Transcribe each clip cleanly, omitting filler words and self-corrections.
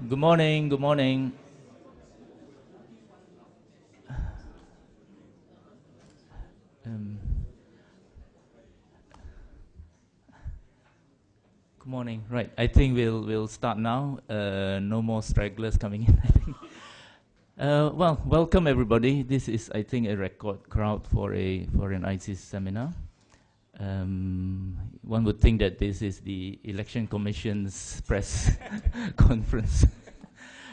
Good morning, good morning. Um, Good morning. Right, I think we'll start now. No more stragglers coming in, I think. Well, welcome everybody. This is, I think, a record crowd for an ISEAS seminar. One would think that this is the Election Commission's press conference.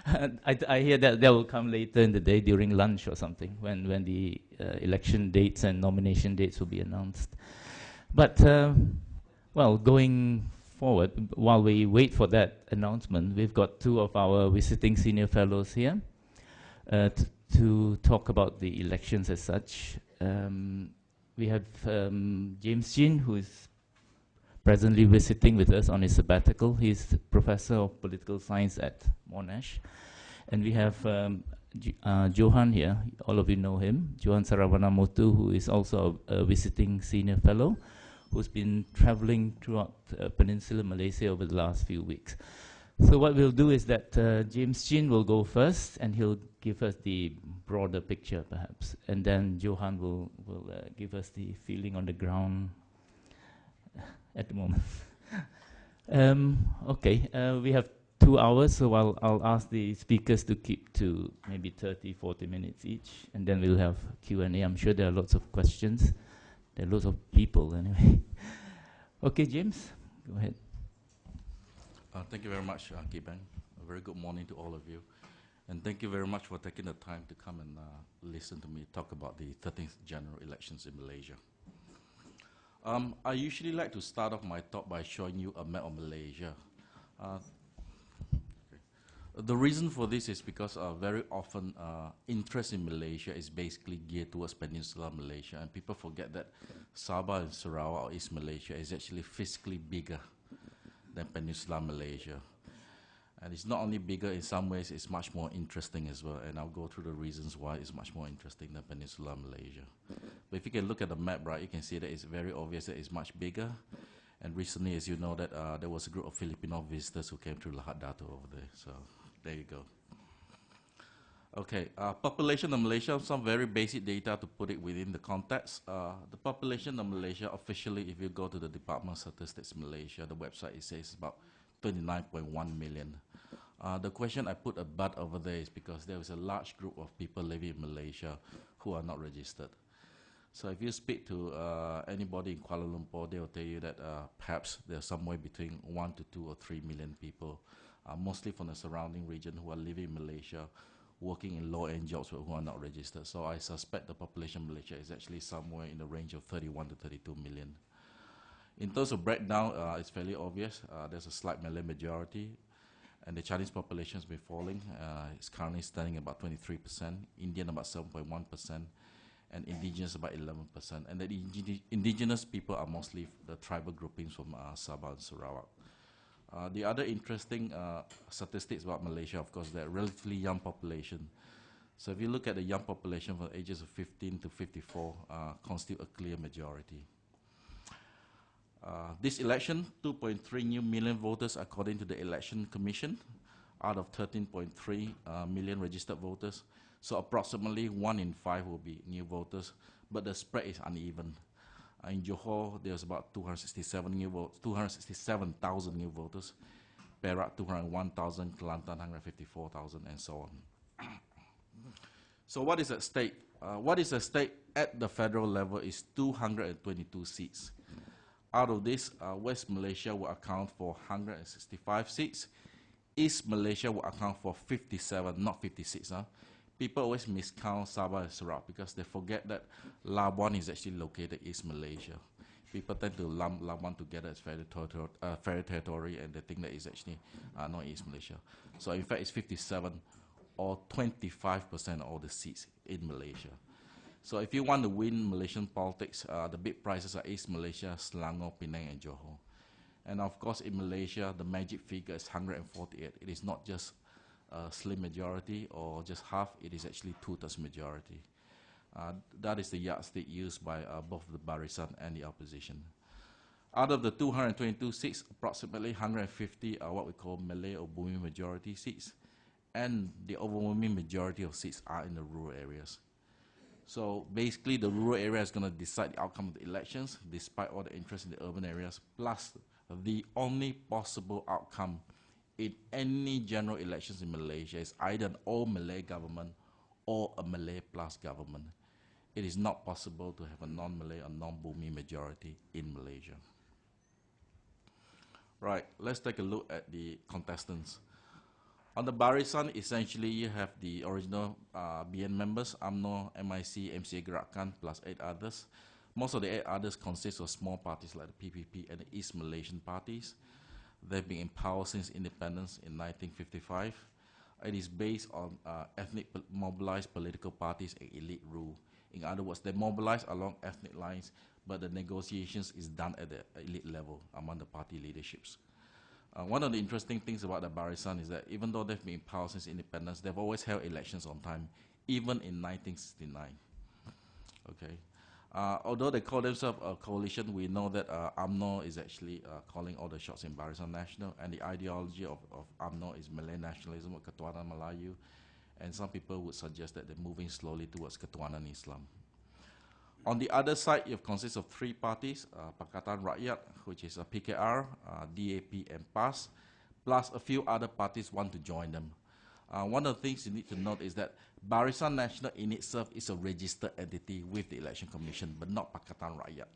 I hear that will come later in the day during lunch or something, when the election dates and nomination dates will be announced. But, well, going forward, while we wait for that announcement, we've got two of our visiting senior fellows here to talk about the elections as such. We have James Chin, who is presently visiting with us on his sabbatical. He's professor of political science at Monash. And we have Johan here. All of you know him, Johan Saravanamotu, who is also a visiting senior fellow, who's been traveling throughout Peninsular Malaysia over the last few weeks. So what we'll do is that James Chin will go first, and he'll give us the broader picture, perhaps. And then Johan will give us the feeling on the ground at the moment. Okay, we have 2 hours, so I'll ask the speakers to keep to maybe 30, 40 minutes each, and then we'll have Q&A. I'm sure there are lots of questions. There are lots of people, anyway. Okay, James, go ahead. Thank you very much, Kibang. A very good morning to all of you. And thank you very much for taking the time to come and listen to me talk about the 13th general elections in Malaysia. I usually like to start off my talk by showing you a map of Malaysia. The reason for this is because very often interest in Malaysia is basically geared towards Peninsular Malaysia, and people forget that Sabah and Sarawak, or East Malaysia, is actually physically bigger than Peninsular Malaysia. And it's not only bigger, in some ways it's much more interesting as well, and I'll go through the reasons why it's much more interesting than Peninsular Malaysia. But if you can look at the map, right, you can see that it's very obvious that it's much bigger. And recently, as you know, that there was a group of Filipino visitors who came through Lahad Datu over there, so there you go. Okay, population of Malaysia, some very basic data to put it within the context. The population of Malaysia officially, if you go to the Department of Statistics Malaysia, the website, it says about 29.1 million. The question I put a but over there is because there is a large group of people living in Malaysia who are not registered. So if you speak to anybody in Kuala Lumpur, they will tell you that perhaps there's somewhere between 1 to 2 or 3 million people, mostly from the surrounding region, who are living in Malaysia, working in low-end jobs but who are not registered. So I suspect the population of Malaysia is actually somewhere in the range of 31 to 32 million. In terms of breakdown, it's fairly obvious. There's a slight Malay majority, and the Chinese population has been falling. It's currently standing about 23%, Indian about 7.1%, and indigenous about 11%. And the indigenous people are mostly the tribal groupings from Sabah and Sarawak. The other interesting statistics about Malaysia, of course, they're a relatively young population. So if you look at the young population from the ages of 15 to 54, constitute a clear majority. This election, 2.3 new million voters according to the Election Commission, out of 13.3 million registered voters. So approximately 1 in 5 will be new voters, but the spread is uneven. In Johor, there's about 267,000 new voters. Perak, 201,000, Kelantan, 154,000, and so on. So what is at stake? What is at stake at the federal level is 222 seats. Out of this, West Malaysia will account for 165 seats. East Malaysia will account for 57, not 56. People always miscount Sabah and Sarawak because they forget that Labuan is actually located in East Malaysia. People tend to lump Labuan together as Federal Territory, and they think that it's actually not East Malaysia. So in fact, it's 57 or 25% of all the seats in Malaysia. So if you want to win Malaysian politics, the big prizes are East Malaysia, Selangor, Penang, and Johor. And of course, in Malaysia, the magic figure is 148. It is not just a slim majority or just half, it is actually 2/3 majority. That is the yardstick used by both the Barisan and the opposition. Out of the 222 seats, approximately 150 are what we call Malay or Bumi majority seats, and the overwhelming majority of seats are in the rural areas. So basically, the rural area is going to decide the outcome of the elections, despite all the interest in the urban areas, plus the only possible outcome in any general elections in Malaysia is either an all-Malay government or a Malay plus government. It is not possible to have a non-Malay or non-Bumi majority in Malaysia. Right, let's take a look at the contestants. On the Barisan, essentially you have the original BN members, UMNO, MIC, MCA Gerakan, plus 8 others. Most of the 8 others consist of small parties like the PPP and the East Malaysian parties. They've been in power since independence in 1955. It is based on ethnic mobilized political parties and elite rule. In other words, they mobilize along ethnic lines, but the negotiations is done at the elite level among the party leaderships. One of the interesting things about the Barisan is that even though they've been in power since independence, they've always held elections on time, even in 1969. Okay. Although they call themselves a coalition, we know that UMNO is actually calling all the shots in Barisan Nasional, and the ideology of UMNO is Malay nationalism or Ketuhanan Melayu, and some people would suggest that they're moving slowly towards Ketuhanan Islam. On the other side, it consists of 3 parties, Pakatan Rakyat, which is a PKR, DAP, and PAS, plus a few other parties want to join them. One of the things you need to note is that Barisan Nasional in itself is a registered entity with the Election Commission, but not Pakatan Rakyat.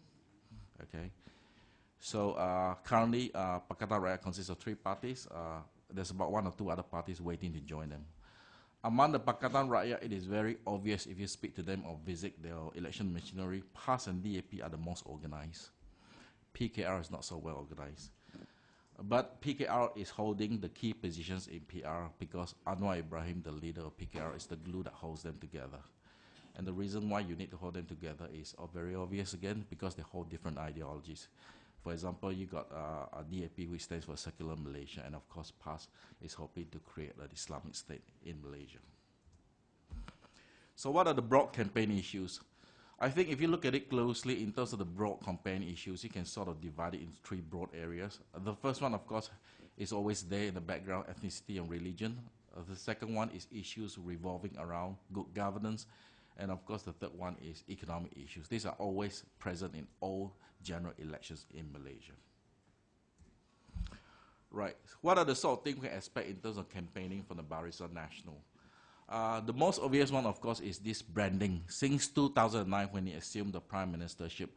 Okay. So currently, Pakatan Rakyat consists of 3 parties. There's about 1 or 2 other parties waiting to join them. Among the Pakatan Rakyat, it is very obvious if you speak to them or visit their election machinery, PAS and DAP are the most organized. PKR is not so well organized. But PKR is holding the key positions in PR because Anwar Ibrahim, the leader of PKR, is the glue that holds them together. And the reason why you need to hold them together is very obvious again, because they hold different ideologies. For example, you got a DAP, which stands for Secular Malaysia, and of course PAS is hoping to create an Islamic state in Malaysia. So what are the broad campaign issues? I think if you look at it closely in terms of the broad campaign issues, you can sort of divide it into 3 broad areas. The first one, of course, is always there in the background, ethnicity and religion. The second one is issues revolving around good governance. And of course, the third one is economic issues. These are always present in all general elections in Malaysia. Right, what are the sort of things we can expect in terms of campaigning from the Barisan Nasional? The most obvious one, of course, is this branding. Since 2009, when he assumed the prime ministership,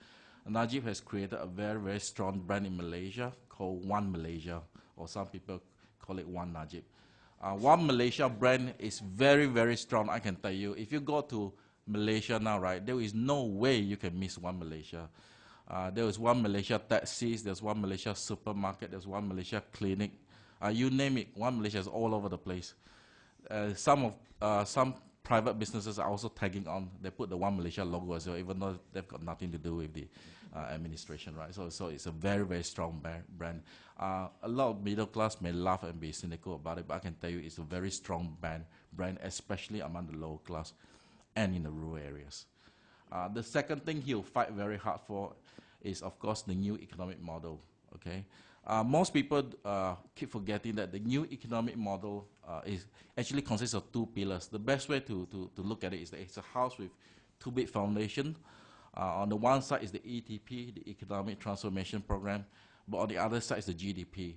Najib has created a very, very strong brand in Malaysia called One Malaysia, or some people call it One Najib. One Malaysia brand is very, very strong, I can tell you. If you go to Malaysia now, right, there is no way you can miss One Malaysia. There is One Malaysia taxis, there's One Malaysia supermarket, there's One Malaysia clinic. You name it, One Malaysia is all over the place. Some private businesses are also tagging on. They put the One Malaysia logo as well, even though they've got nothing to do with the administration, right? So it's a very, very strong brand. A lot of middle class may laugh and be cynical about it, but I can tell you it's a very strong brand, especially among the lower class and in the rural areas. The second thing he'll fight very hard for is, of course, the new economic model, okay? Most people keep forgetting that the new economic model is actually consists of 2 pillars. The best way to look at it is that it's a house with 2 big foundations. On the one side is the ETP, the Economic Transformation Program, but on the other side is the GDP.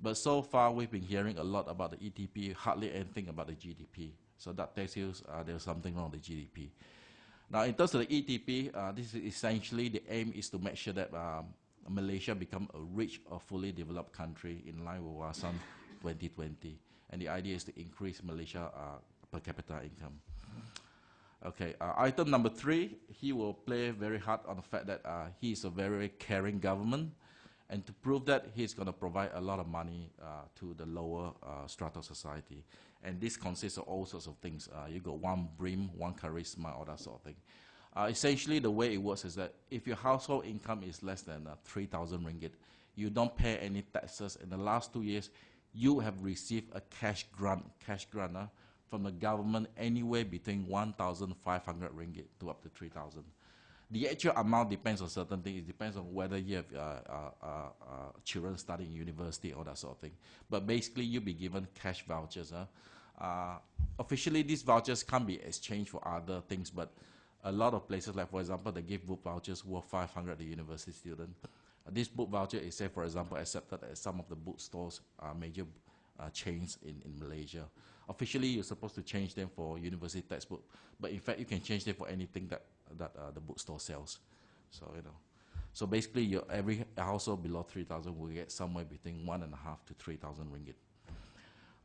But so far, we've been hearing a lot about the ETP, hardly anything about the GDP. So that tells you there's something wrong with the GDP. Now, in terms of the ETP, this is essentially the aim is to make sure that Malaysia become a rich or fully developed country in line with Wawasan 2020. And the idea is to increase Malaysia per capita income. Okay, item number 3, he will play very hard on the fact that he is a very caring government. And to prove that, he's going to provide a lot of money to the lower strata of society. And this consists of all sorts of things. You got one brim, one charisma, all that sort of thing. Essentially, the way it works is that if your household income is less than 3,000 ringgit, you don't pay any taxes. In the last 2 years, you have received a cash grant from the government anywhere between 1,500 ringgit to up to 3,000. The actual amount depends on certain things. It depends on whether you have children studying in university or that sort of thing. But basically, you'll be given cash vouchers. Officially, these vouchers can't be exchanged for other things, but a lot of places, like for example, they give book vouchers worth 500 to university student. This book voucher is, say, for example, accepted at some of the bookstores, major chains in Malaysia. Officially, you're supposed to change them for university textbook, but in fact, you can change them for anything that the bookstore sells. So, you know, so basically, every household below 3,000 will get somewhere between 1.5 to 3,000 ringgit.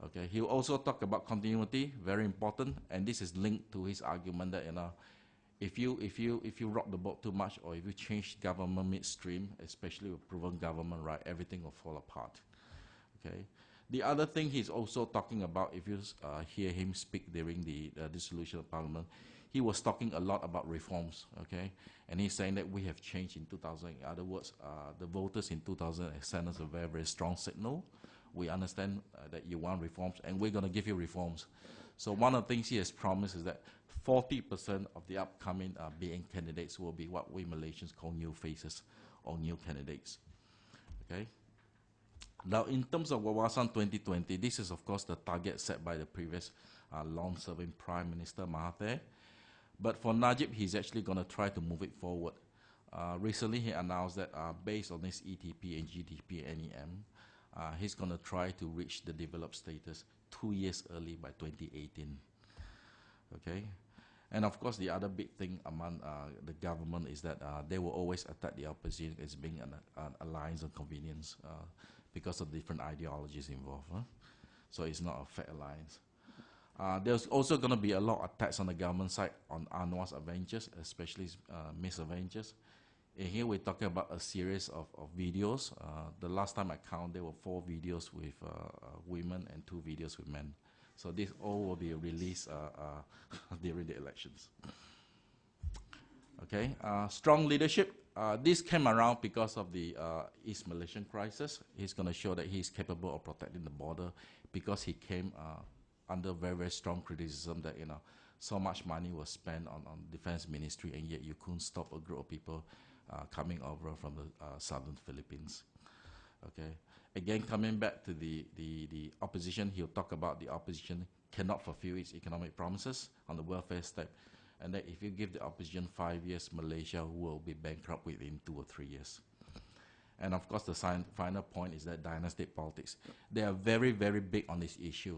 Okay, he will also talk about continuity, very important, and this is linked to his argument that, you know, if you rock the boat too much, or if you change government midstream, especially with proven government, right, everything will fall apart. Okay. The other thing he's also talking about, if you hear him speak during the dissolution of Parliament, he was talking a lot about reforms. Okay, and he's saying that we have changed in 2000. In other words, the voters in 2000 sent us a very, very strong signal. We understand that you want reforms, and we're going to give you reforms. So one of the things he has promised is that 40% of the upcoming BN candidates will be what we Malaysians call new faces or new candidates. Okay. Now, in terms of Wawasan 2020, this is, of course, the target set by the previous long-serving Prime Minister Mahathir. But for Najib, he's actually going to try to move it forward. Recently, he announced that based on his ETP and GDP NEM, he's going to try to reach the developed status 2 years early by 2018. Okay? And of course, the other big thing among the government is that they will always attack the opposition as being an alliance of convenience because of different ideologies involved. So it's not a fair alliance. There's also going to be a lot of attacks on the government side on Anwar's adventures, especially misadventures. And here we're talking about a series of videos. The last time I counted, there were 4 videos with women and 2 videos with men. So this all will be released during the elections. Okay, strong leadership. This came around because of the East Malaysian crisis. He's going to show that he's capable of protecting the border because he came under very, very strong criticism that, you know, so much money was spent on defense ministry, and yet you couldn't stop a group of people coming over from the southern Philippines. Okay. Again, coming back to the opposition, he'll talk about the opposition cannot fulfill its economic promises on the welfare state, and that if you give the opposition 5 years, Malaysia will be bankrupt within 2 or 3 years. And of course, the final point is that dynastic politics. They are very, very big on this issue.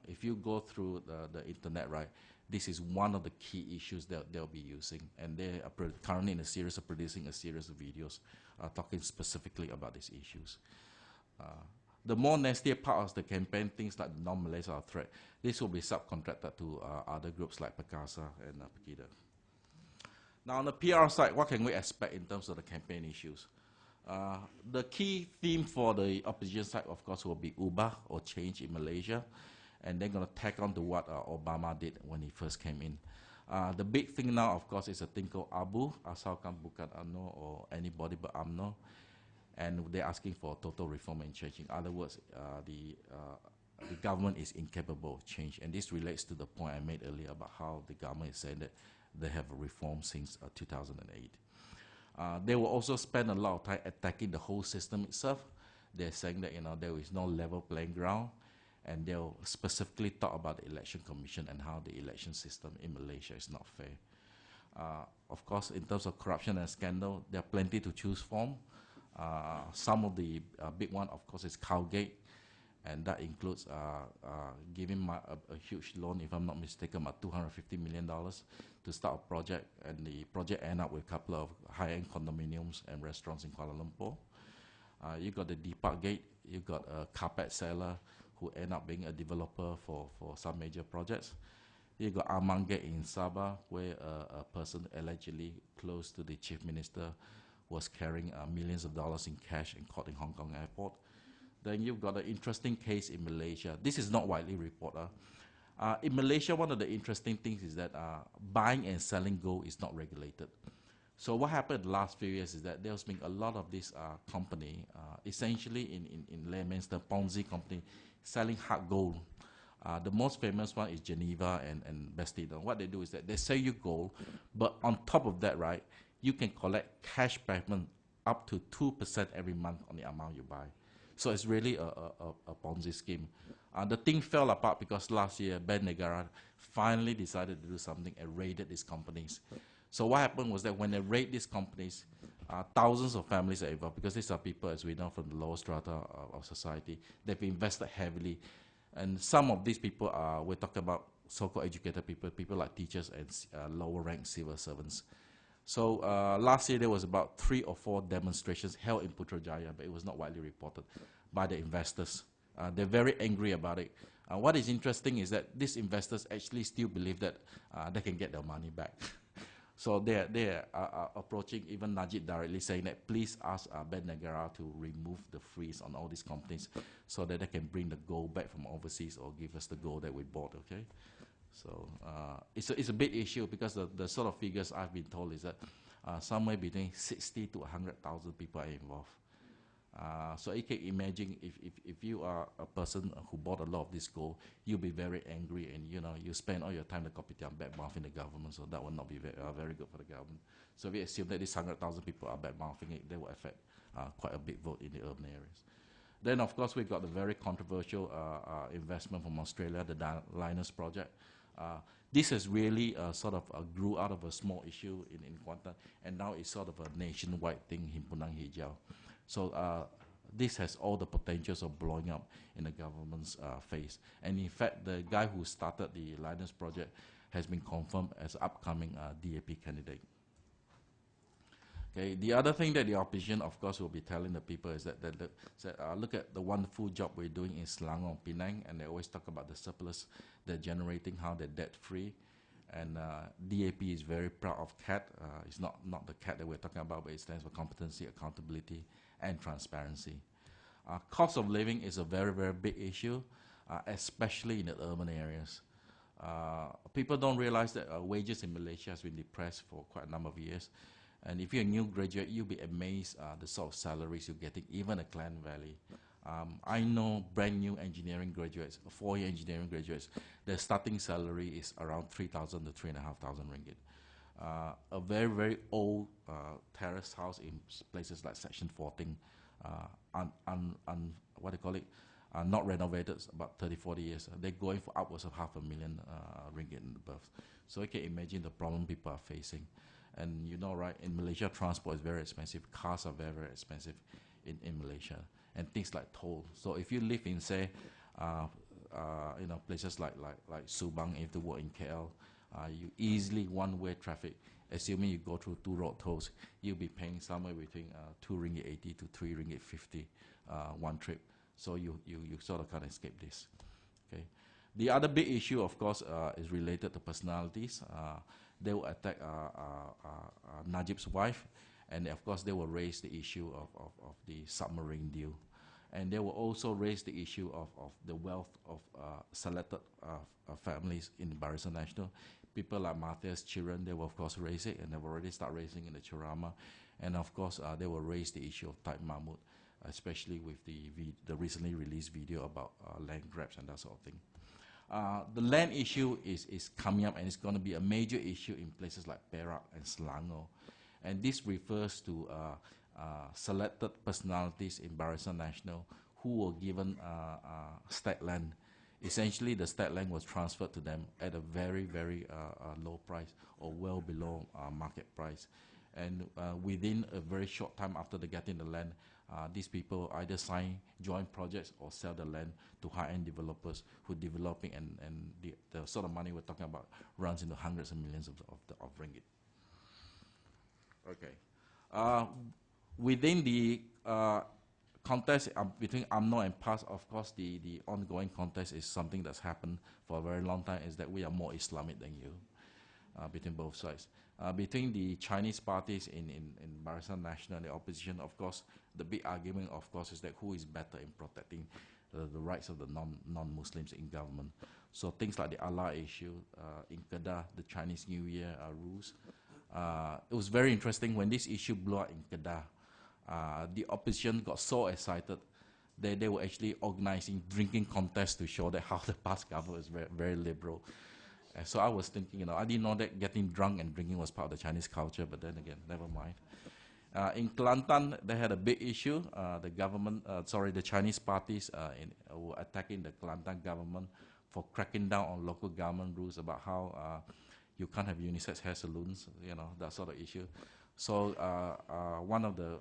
If you go through the internet, right, this is one of the key issues that they'll be using. And they are currently in a series of producing a series of videos talking specifically about these issues. The more nastier part of the campaign, things like the non-Malays are a threat, this will be subcontracted to other groups like Perkasa and Pekida. Now, on the PR side, what can we expect in terms of the campaign issues? The key theme for the opposition side, of course, will be ubah or change in Malaysia, and they're going to tack on to what Obama did when he first came in. The big thing now, of course, is a thing called ABU, asalkan bukan UMNO or anybody but UMNO, and they're asking for total reform and change. In other words, the government is incapable of change, and this relates to the point I made earlier about how the government is saying that they have reformed since 2008. They will also spend a lot of time attacking the whole system itself. They're saying that, you know, there is no level playing ground, and they'll specifically talk about the election commission and how the election system in Malaysia is not fair. Of course, in terms of corruption and scandal, there are plenty to choose from. Some of the big one, of course, is Cowgate, and that includes giving a huge loan, if I'm not mistaken, about $250 million to start a project, and the project ended up with a couple of high-end condominiums and restaurants in Kuala Lumpur. You got the Deepak Gate, you got a carpet seller who ended up being a developer for some major projects. You got Amang Gate in Sabah, where a person allegedly close to the chief minister was carrying millions of dollars in cash and caught in Hong Kong airport. Then you've got an interesting case in Malaysia. This is not widely reported. In Malaysia, one of the interesting things is that buying and selling gold is not regulated. So what happened the last few years is that there's been a lot of this company, essentially in layman's terms, Ponzi company, selling hard gold The most famous one is Geneva and Bastille. What they do is that they sell you gold, but on top of that, right, you can collect cash payment up to 2% every month on the amount you buy. So it's really a Ponzi scheme. The thing fell apart because last year, Ben Negara finally decided to do something and raided these companies. So what happened was that when they raid these companies, thousands of families are involved because these are people, as we know, from the lower strata of society. They've invested heavily. And some of these people are, we're talking about so-called educated people, people like teachers and lower rank civil servants. So last year there was about 3 or 4 demonstrations held in Putrajaya, but it was not widely reported by the investors. They're very angry about it. What is interesting is that these investors actually still believe that they can get their money back. So they're approaching even Najib directly, saying that please ask Ben Negara to remove the freeze on all these companies so that they can bring the gold back from overseas or give us the gold that we bought, okay? So it's a big issue because the sort of figures I've been told is that somewhere between 60 to 100,000 people are involved. So you can imagine if you are a person who bought a lot of this gold, you'll be very angry and you spend all your time in the kopitiam bad-mouthing the government, so that will not be very good for the government. So we assume that these 100,000 people are bad-mouthing it, they will affect quite a big vote in the urban areas. Then of course we got the very controversial investment from Australia, the Linus project. This has really sort of grew out of a small issue in Kuantan, and now it's sort of a nationwide thing, Himpunan Hijau. So this has all the potentials of blowing up in the government's face. And in fact, the guy who started the Linus project has been confirmed as upcoming DAP candidate. Okay, the other thing that the opposition, of course, will be telling the people is that, look at the wonderful job we're doing in Selangor, Penang, and they always talk about the surplus they're generating, how they're debt-free. And DAP is very proud of CAT. It's not the CAT that we're talking about, but it stands for Competency, Accountability, and Transparency. Cost of living is a very, very big issue, especially in the urban areas. People don't realize that wages in Malaysia has been depressed for quite a number of years. And if you're a new graduate, you'll be amazed the sort of salaries you're getting, even at Klang Valley. I know brand new engineering graduates, 4-year engineering graduates, their starting salary is around 3,000 to 3,500 ringgit. A very, very old terrace house in places like Section 14, what do you call it? Not renovated, about 30, 40 years. They're going for upwards of 500,000 ringgit and above. So you can imagine the problem people are facing. And you know, right, in Malaysia, transport is very expensive. Cars are very, very expensive in Malaysia. And things like toll. So if you live in, say, places like Subang, if you work in KL, you easily one-way traffic. Assuming you go through 2 road tolls, you'll be paying somewhere between 2 ringgit 80 to 3 ringgit 50 one trip. So you sort of can't escape this. Okay. The other big issue, of course, is related to personalities. They will attack Najib's wife, and of course they will raise the issue of the submarine deal. And they will also raise the issue of the wealth of selected families in Barisan Nasional. People like Matthias children, they will of course raise it, and they've already started raising in the Ceramah. And of course they will raise the issue of Taib Mahmud, especially with the recently released video about land grabs and that sort of thing. The land issue is coming up, and it's going to be a major issue in places like Perak and Selangor. And this refers to selected personalities in Barisan Nasional who were given state land. Essentially, the state land was transferred to them at a very, very low price, or well below market price. And within a very short time after they get in the land, these people either sign joint projects or sell the land to high-end developers who are developing, and the sort of money we're talking about runs into hundreds of millions of ringgit. Okay. Within the contest between UMNO and PAS, of course, the ongoing contest is something that's happened for a very long time, is that we are more Islamic than you, between both sides. Between the Chinese parties in Barisan Nasional and the opposition, of course, the big argument, of course, is that who is better in protecting the rights of the non-Muslims in government. So things like the Allah issue, in Kedah, the Chinese New Year rules. It was very interesting when this issue blew up in Kedah. The opposition got so excited they were actually organizing drinking contests to show that how the past government is very, very liberal. And so I was thinking, you know, I didn't know that getting drunk and drinking was part of the Chinese culture, but then again, never mind. In Kelantan, they had a big issue. The government, the Chinese parties were attacking the Kelantan government for cracking down on local government rules about how you can't have unisex hair salons, you know, that sort of issue. So one of the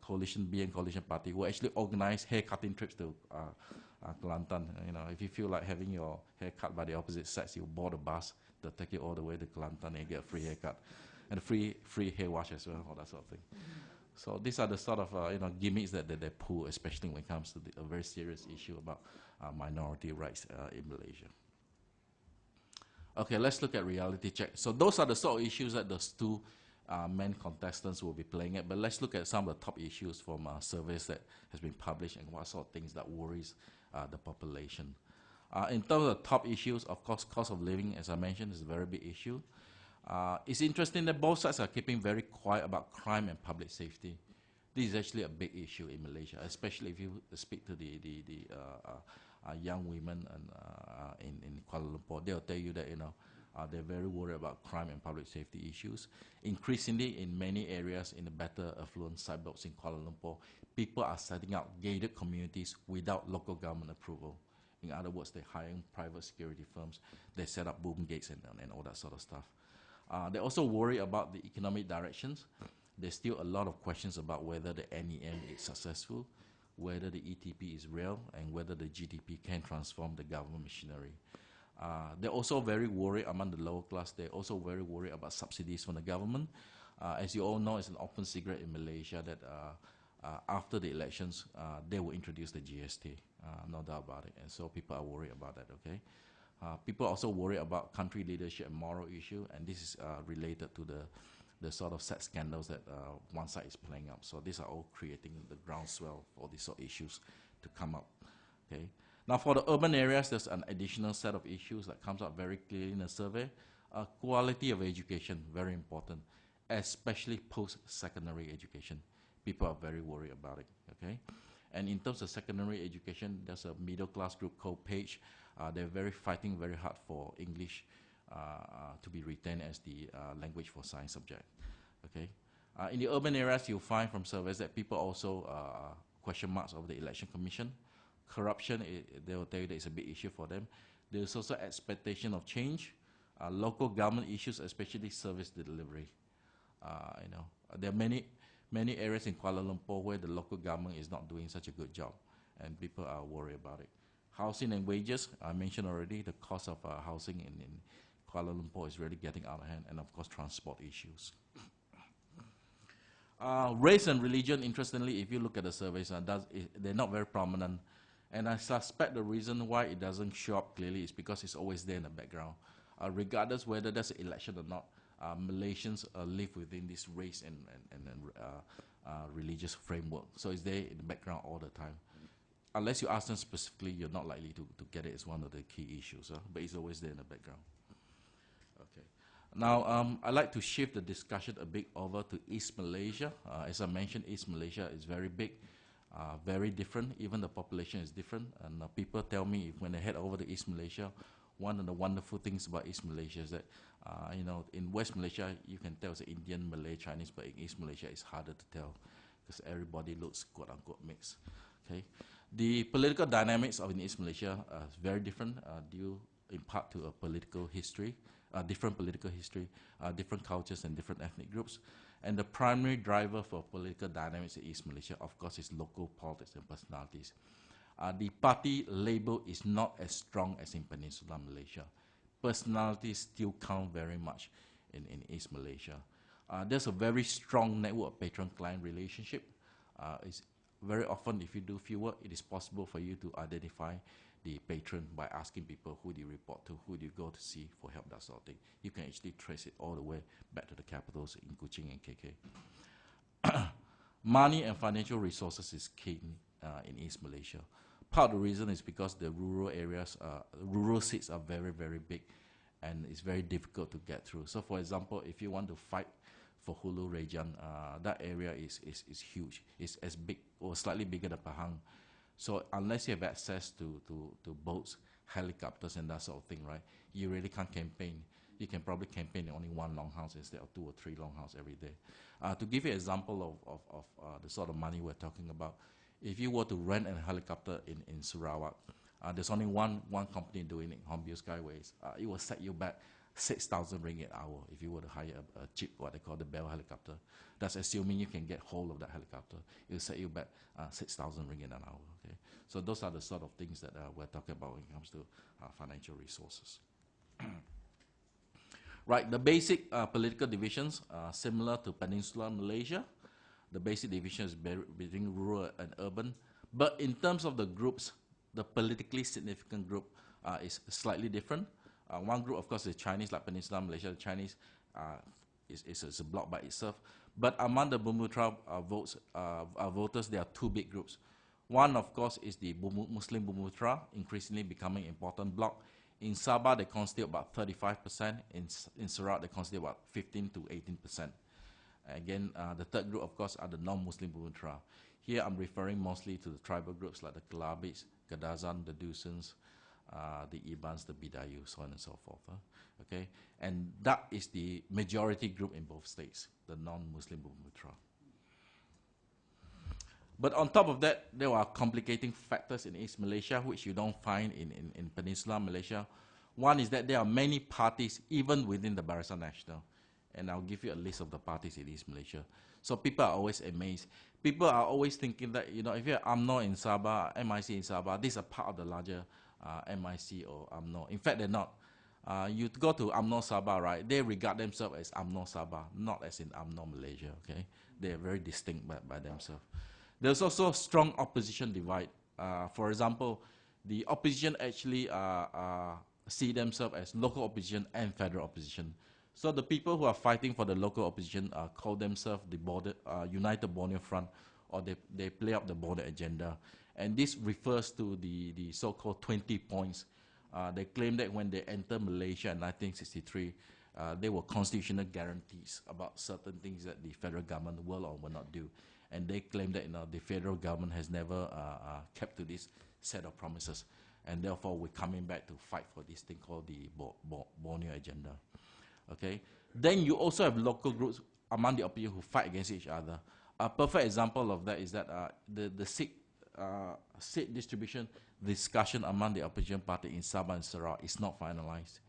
coalition, BN coalition party, who actually organized hair cutting trips to Kelantan. You know, if you feel like having your hair cut by the opposite sex, you board a bus to take you all the way to Kelantan and you get a free haircut. And free hair wash as well, all that sort of thing. So these are the sort of gimmicks that they pull, especially when it comes to a very serious issue about minority rights in Malaysia. Okay, let's look at reality check. So those are the sort of issues that those two main contestants will be playing at. But let's look at some of the top issues from surveys that has been published and what sort of things that worries the population. In terms of the top issues, of course, cost of living, as I mentioned, is a very big issue. It's interesting that both sides are keeping very quiet about crime and public safety. This is actually a big issue in Malaysia, especially if you speak to the young women in Kuala Lumpur. They'll tell you that, you know, they're very worried about crime and public safety issues. Increasingly, in many areas in the better affluent suburbs in Kuala Lumpur, people are setting up gated communities without local government approval. In other words, they're hiring private security firms. They set up boom gates and all that sort of stuff. They also worry about the economic directions. There's still a lot of questions about whether the NEM is successful, whether the ETP is real, and whether the GDP can transform the government machinery. They're also very worried among the lower class. They're also very worried about subsidies from the government. As you all know, it's an open secret in Malaysia that after the elections, they will introduce the GST, no doubt about it. And so people are worried about that, okay? People are also worry about country leadership and moral issue, and this is related to the sort of sex scandals that one side is playing up. So these are all creating the groundswell for these sort of issues to come up. Okay. Now for the urban areas, there's an additional set of issues that comes up very clearly in the survey. Quality of education, very important, especially post-secondary education. People are very worried about it. Okay. And in terms of secondary education, there's a middle class group called Page. They're fighting very hard for English to be retained as the language for science subject. Okay. In the urban areas, you'll find from surveys that people also question marks of the election commission. Corruption, they will tell you that it's a big issue for them. There's also expectation of change, local government issues, especially service delivery. There are many areas in Kuala Lumpur where the local government is not doing such a good job, and people are worried about it. Housing and wages, I mentioned already, the cost of housing in Kuala Lumpur is really getting out of hand, and of course transport issues. Race and religion, interestingly, if you look at the surveys, they're not very prominent. And I suspect the reason why it doesn't show up clearly is because it's always there in the background. Regardless whether there's an election or not, Malaysians live within this race and religious framework. So it's there in the background all the time. Unless you ask them specifically, you're not likely to get it as one of the key issues, but it's always there in the background. Okay. Now, I'd like to shift the discussion a bit over to East Malaysia. As I mentioned, East Malaysia is very big, very different. Even the population is different. And people tell me when they head over to East Malaysia, one of the wonderful things about East Malaysia is that, in West Malaysia, you can tell it's Indian, Malay, Chinese, but in East Malaysia, it's harder to tell because everybody looks quote-unquote mixed. Okay. The political dynamics of in East Malaysia is very different, due in part to a political history, different political history, different cultures and different ethnic groups. And the primary driver for political dynamics in East Malaysia, of course, is local politics and personalities. The party label is not as strong as in Peninsular Malaysia. Personalities still count very much in East Malaysia. There's a very strong network of patron-client relationship. It's very often, if you do field work, it is possible for you to identify the patron by asking people who do you report to, who do you go to see for help, that sort of thing. You can actually trace it all the way back to the capitals in Kuching and KK. Money and financial resources is key in East Malaysia. Part of the reason is because the rural areas, rural seats are very, very big, and it's very difficult to get through. So, for example, if you want to fight for Hulu region, that area is huge. It's as big or slightly bigger than Pahang. So unless you have access to boats, helicopters, and that sort of thing, right, you really can't campaign. You can probably campaign in only one longhouse instead of 2 or 3 longhouse every day. To give you an example of the sort of money we're talking about, if you were to rent a helicopter in Sarawak, there's only one company doing it, Hornbill Skyways. It will set you back 6,000 ringgit an hour if you were to hire a cheap, what they call the Bell helicopter. That's assuming you can get hold of that helicopter. It will set you back 6,000 ringgit an hour. Okay, so those are the sort of things that we're talking about when it comes to financial resources. Right, the basic political divisions are similar to Peninsular Malaysia. The basic division is between rural and urban. But in terms of the groups, the politically significant group is slightly different. One group, of course, is Chinese, like Peninsular Malaysia. The Chinese is a block by itself. But among the Bumiputera voters, there are 2 big groups. One, of course, is the Muslim Bumiputera, increasingly becoming an important block. In Sabah, they constitute about 35%. In Sarawak, they constitute about 15 to 18%. Again, the third group, of course, are the non-Muslim Bumiputera. Here, I'm referring mostly to the tribal groups like the Kelabits, Kadazan, the Dusans, the Ibans, the Bidayu, so on and so forth. Okay, and that is the majority group in both states, the non-Muslim Bumiputera. But on top of that, there are complicating factors in East Malaysia, which you don't find in Peninsular Malaysia. One is that there are many parties, even within the Barisan Nasional. And I'll give you a list of the parties in East Malaysia. So people are always amazed. People are always thinking that, you know, if you're UMNO in Sabah, MIC in Sabah, these are part of the larger MIC or UMNO. In fact, they're not. You go to UMNO Sabah, right? They regard themselves as UMNO Sabah, not as in UMNO Malaysia, okay? They're very distinct by themselves. There's also a strong opposition divide. For example, the opposition actually see themselves as local opposition and federal opposition. So the people who are fighting for the local opposition call themselves the United Borneo Front, or they play up the border agenda. And this refers to the so-called 20 points. They claim that when they entered Malaysia in 1963, there were constitutional guarantees about certain things that the federal government will or will not do. And they claim that, you know, the federal government has never kept to this set of promises. And therefore, we're coming back to fight for this thing called the Borneo agenda. Okay. Then you also have local groups among the opposition who fight against each other. A perfect example of that is that the seat distribution discussion among the opposition party in Sabah and Sarawak is not finalized.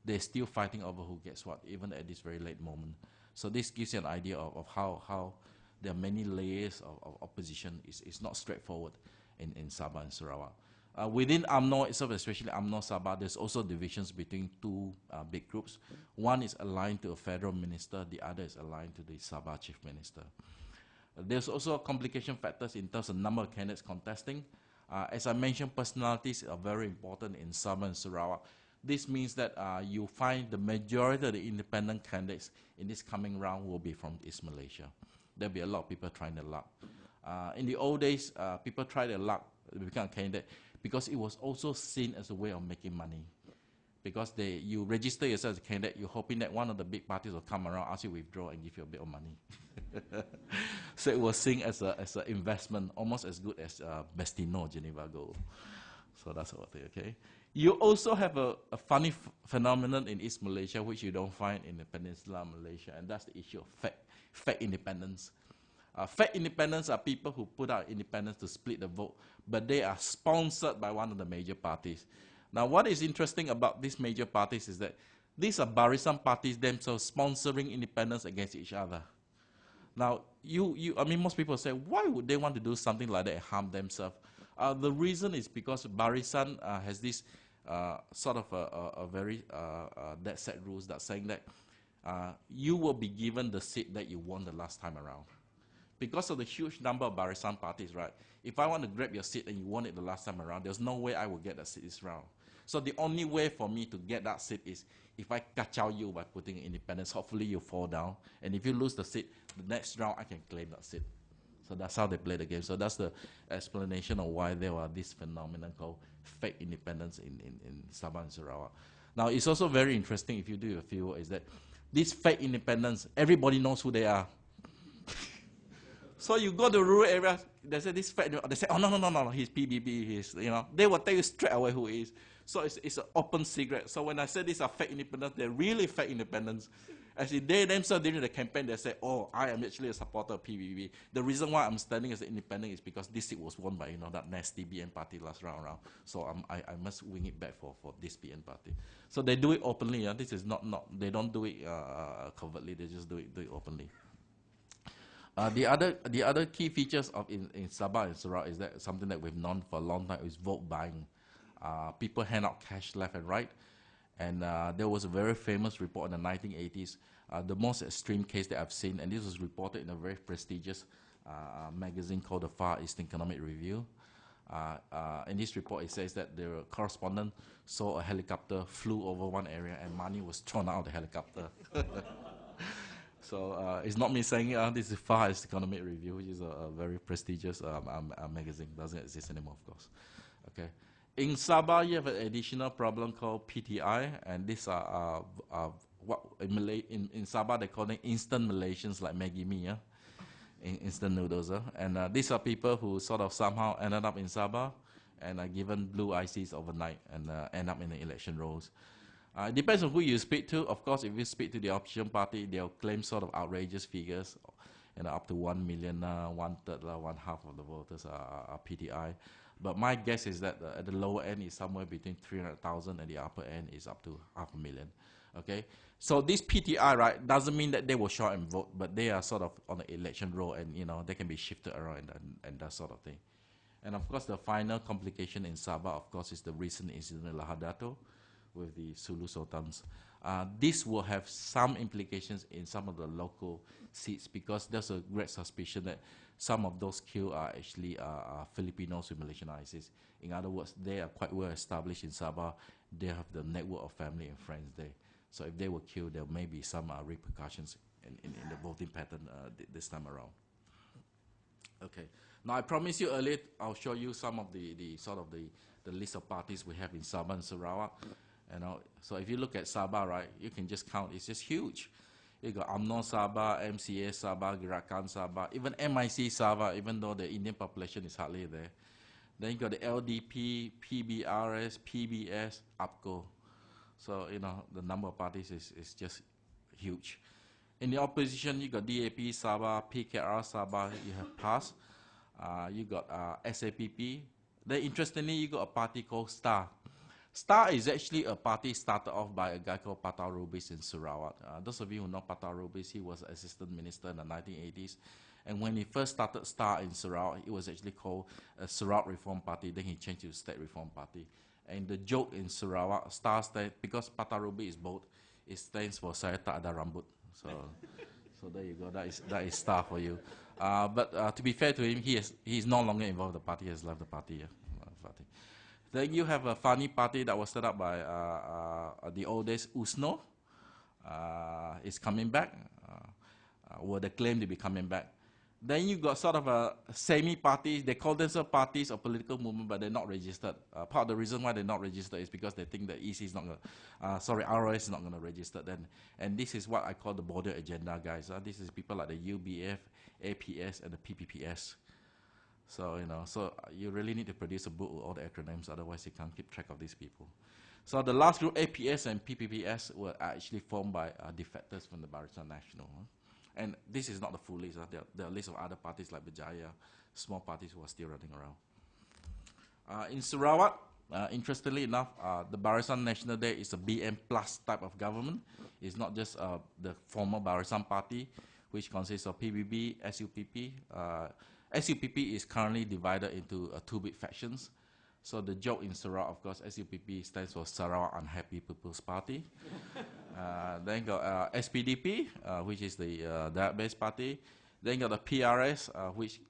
They're still fighting over who gets what, even at this very late moment. So this gives you an idea of how there are many layers of opposition. It's not straightforward in Sabah and Sarawak. Within UMNO itself, especially UMNO Sabah, there's also divisions between 2 big groups. One is aligned to a federal minister, the other is aligned to the Sabah chief minister. There's also complication factors in terms of number of candidates contesting. As I mentioned, personalities are very important in Sabah and Sarawak. This means that you find the majority of the independent candidates in this coming round will be from East Malaysia. There'll be a lot of people trying their luck. In the old days, people tried their luck to become a candidate because it was also seen as a way of making money. Because you register yourself as a candidate, you're hoping that one of the big parties will come around, ask you to withdraw, and give you a bit of money. So it was seen as an investment, almost as good as Bestino Geneva Gold. So that's what they, okay. You also have a funny phenomenon in East Malaysia, which you don't find in the Peninsular Malaysia, and that's the issue of fake independence. Fake independents are people who put out independence to split the vote, but they are sponsored by one of the major parties. Now, what is interesting about these major parties is that these are Barisan parties themselves sponsoring independence against each other. Now, I mean, most people say, why would they want to do something like that and harm themselves? The reason is because Barisan has this sort of a very dead set rules that saying that you will be given the seat that you won the last time around. Because of the huge number of Barisan parties, right? If I want to grab your seat and you won it the last time around, there's no way I will get that seat this round. So the only way for me to get that seat is if I kacau you by putting independence. Hopefully you fall down. And if you lose the seat, the next round I can claim that seat. So that's how they play the game. So that's the explanation of why there are this phenomenon called fake independence in Sabah and Sarawak. Now, it's also very interesting if you do a few, is that this fake independence, everybody knows who they are. So you go to rural areas, they say this fake, they say, oh, no, he's PBB, he's, they will tell you straight away who he is. So it's an open secret. So when I say these are fake independents, they're really fake independents. As in they themselves during the campaign, they say, oh, I am actually a supporter of PBB. The reason why I'm standing as an independent is because this seat was won by, that nasty BN party last round. So I must wing it back for this BN party. So they do it openly. This is not they don't do it covertly. They just do it openly. The other key features of in Sabah and Sarawak is that something that we've known for a long time is vote buying. People hand out cash left and right. And there was a very famous report in the 1980s, the most extreme case that I've seen, and this was reported in a very prestigious magazine called the Far East Economic Review. In this report, it says that the correspondent saw a helicopter, flew over one area, and money was thrown out of the helicopter. So it's not me saying it, this is Far East Economic Review, which is a very prestigious magazine. Doesn't exist anymore, of course. Okay. In Sabah, you have an additional problem called PTI, and these are what in Sabah they call them instant Malaysians, like Maggi Mee, instant noodles. And these are people who sort of somehow ended up in Sabah and are given blue ISEAS overnight and end up in the election rolls. It depends on who you speak to. Of course, if you speak to the opposition party, they'll claim sort of outrageous figures, up to 1 million, 1/3, 1/2 of the voters are PTI. But my guess is that at the lower end is somewhere between 300,000 and the upper end is up to 500,000. Okay, so this PTI, right, doesn't mean that they will show up and vote, but they are sort of on the election roll, and they can be shifted around and that sort of thing. And of course, the final complication in Sabah, of course, is the recent incident in Lahadato with the Sulu Sultans. This will have some implications in some of the local seats because there's a great suspicion that some of those killed are actually Filipinos with Malaysian ISIS. In other words, they are quite well established in Sabah. They have the network of family and friends there. So if they were killed, there may be some repercussions in the voting pattern this time around. Okay. Now I promised you earlier, I'll show you some of the list of parties we have in Sabah and Sarawak. So if you look at Sabah, right, you can just count. It's just huge. You got UMNO Sabah, MCA Sabah, Gerakan Sabah, even MIC Sabah, even though the Indian population is hardly there. Then you got the LDP, PBRS, PBS, APCO. So, the number of parties is just huge. In the opposition, you got DAP Sabah, PKR Sabah, you have PAS, you got SAPP. Then interestingly, you got a party called STAR. STAR is actually a party started off by a guy called Patah Rubis in Sarawak. Those of you who know Patah Rubis, he was assistant minister in the 1980s. And when he first started STAR in Sarawak, it was actually called a Sarawak Reform Party. Then he changed to State Reform Party. And the joke in Sarawak, STAR stands, because Patah Rubis is both, it stands for Saya Tak Ada Rambut. So there you go. That is STAR for you. But to be fair to him, he is no longer involved in the party. He has left the party. Then you have a funny party that was set up by the old days, USNO. Is coming back, or they claim to be coming back. Then you got sort of a semi-parties. They call themselves parties or political movement, but they're not registered. Part of the reason why they're not registered is because they think that EC is not going to, ROS is not going to register them. And this is what I call the border agenda, guys. This is people like the UBF, APS, and the PPPS. So, so you really need to produce a book with all the acronyms, otherwise you can't keep track of these people. So the last group, APS and PPPS, were actually formed by defectors from the Barisan Nasional. And this is not the full list. There are a list of other parties like Berjaya, small parties who are still running around. In Sarawak, interestingly enough, the Barisan Nasional there is a BM plus type of government. It's not just the former Barisan Party, which consists of PBB, SUPP. SUPP is currently divided into two big factions. So the joke in Sarawak, of course, SUPP stands for Sarawak Unhappy People's Party. Then you got SPDP, which is the Darat-based party. Then you got the PRS, which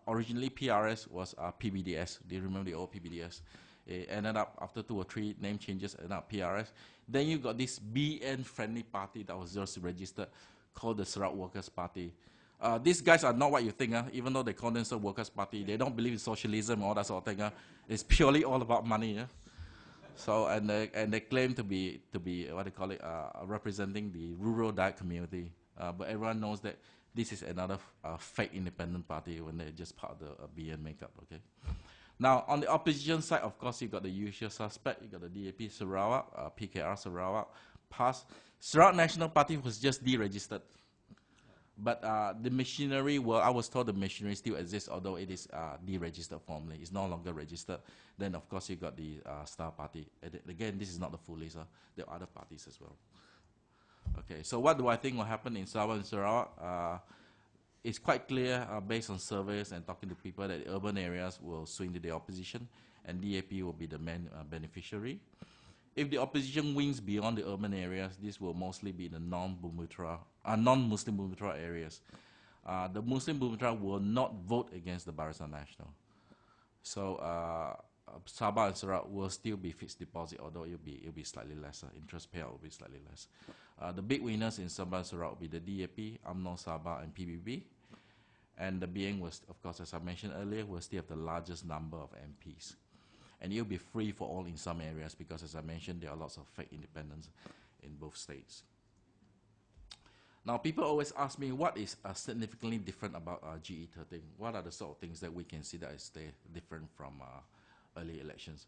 originally PRS was PBDS. Do you remember the old PBDS? It ended up, after 2 or 3 name changes, ended up PRS. Then you got this BN-friendly party that was just registered called the Sarawak Workers' Party. These guys are not what you think, even though they call themselves Workers' Party. They don't believe in socialism and all that sort of thing. It's purely all about money. So, and they claim to be what they call it, representing the rural diet community. But everyone knows that This is another fake independent party when they're just part of the BN makeup, okay? Now, on the opposition side, of course, you got the usual suspect. You got the DAP Sarawak, PKR Sarawak, PAS. Sarawak National Party was just deregistered. But the machinery, well, I was told the machinery still exists, although it is deregistered formally. It's no longer registered. Then, of course, you got the Star Party. Again, this is not the full list. There are other parties as well. Okay, so what do I think will happen in Sabah and Sarawak? It's quite clear, based on surveys and talking to people, that the urban areas will swing to the opposition, and DAP will be the main beneficiary. If the opposition wins beyond the urban areas, this will mostly be the non-Muslim Bumiputera areas. The Muslim Bumiputera will not vote against the Barisan Nasional. So Sabah and Sarawak will still be fixed deposit, although it'll be slightly lesser. Interest payout will be slightly less. The big winners in Sabah and Sarawak will be the DAP, UMNO Sabah, and PBB. And the BN was, of course, as I mentioned earlier, will still have the largest number of MPs. And it'll be free for all in some areas because, as I mentioned, there are lots of fake independents in both states. Now, people always ask me, what is significantly different about GE13? What are the sort of things that we can see that is different from early elections?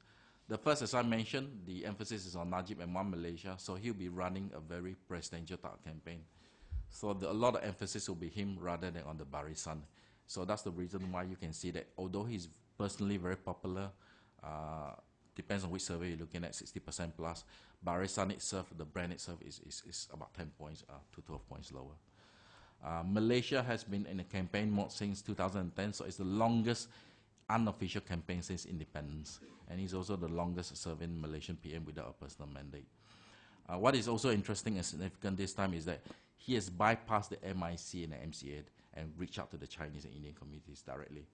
The first, as I mentioned, the emphasis is on Najib and One Malaysia, so he'll be running a very presidential type campaign. So a lot of emphasis will be him rather than on the Barisan. So that's the reason why you can see that although he's personally very popular, depends on which survey you're looking at, 60% plus, Barisan itself, the brand itself, is about 10 points to 12 points lower. Malaysia has been in a campaign mode since 2010, so it's the longest unofficial campaign since independence. And he's also the longest serving Malaysian PM without a personal mandate. What is also interesting and significant this time is that he has bypassed the MIC and the MCA and reached out to the Chinese and Indian communities directly.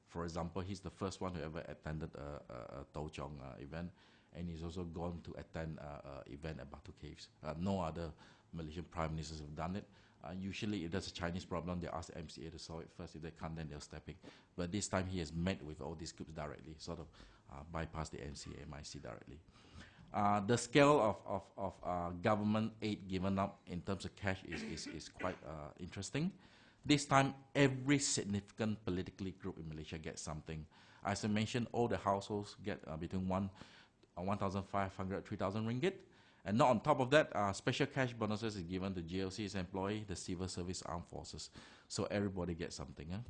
For example, he's the first one who ever attended a Tauchung event, and he's also gone to attend an event at Batu Caves. No other Malaysian prime ministers have done it. Usually, if there's a Chinese problem, they ask the MCA to solve it first. If they can't, then they'll step in. But this time, he has met with all these groups directly, sort of bypassed the MCA, MIC directly. The scale of government aid given up in terms of cash is quite interesting. This time, every significant politically group in Malaysia gets something. As I mentioned, all the households get between 1,500, 3,000 ringgit. And not on top of that, special cash bonuses is given to GLC's employee, the civil service armed forces. So everybody gets something.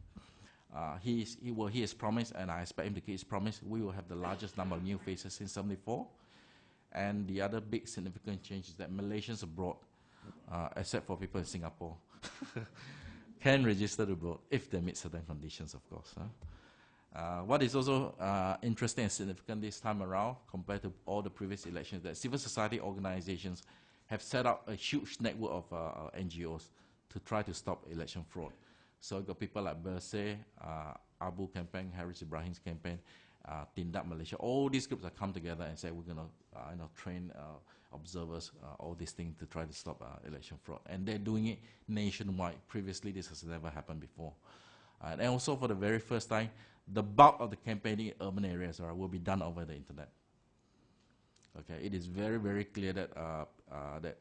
He has promised, and I expect him to keep his promise, we will have the largest number of new faces since 1974. And the other big significant change is that Malaysians abroad, except for people in Singapore, can register to vote if they meet certain conditions, of course. What is also interesting and significant this time around, compared to all the previous elections, that civil society organizations have set up a huge network of NGOs to try to stop election fraud. So you've got people like Bersih, Abu campaign, Haris Ibrahim's campaign, Tindak Malaysia. All these groups have come together and said we're going to train observers, all these things to try to stop election fraud. And they're doing it nationwide. Previously, this has never happened before. And also, for the very first time, the bulk of the campaigning in urban areas will be done over the internet. Okay, it is very, very clear that that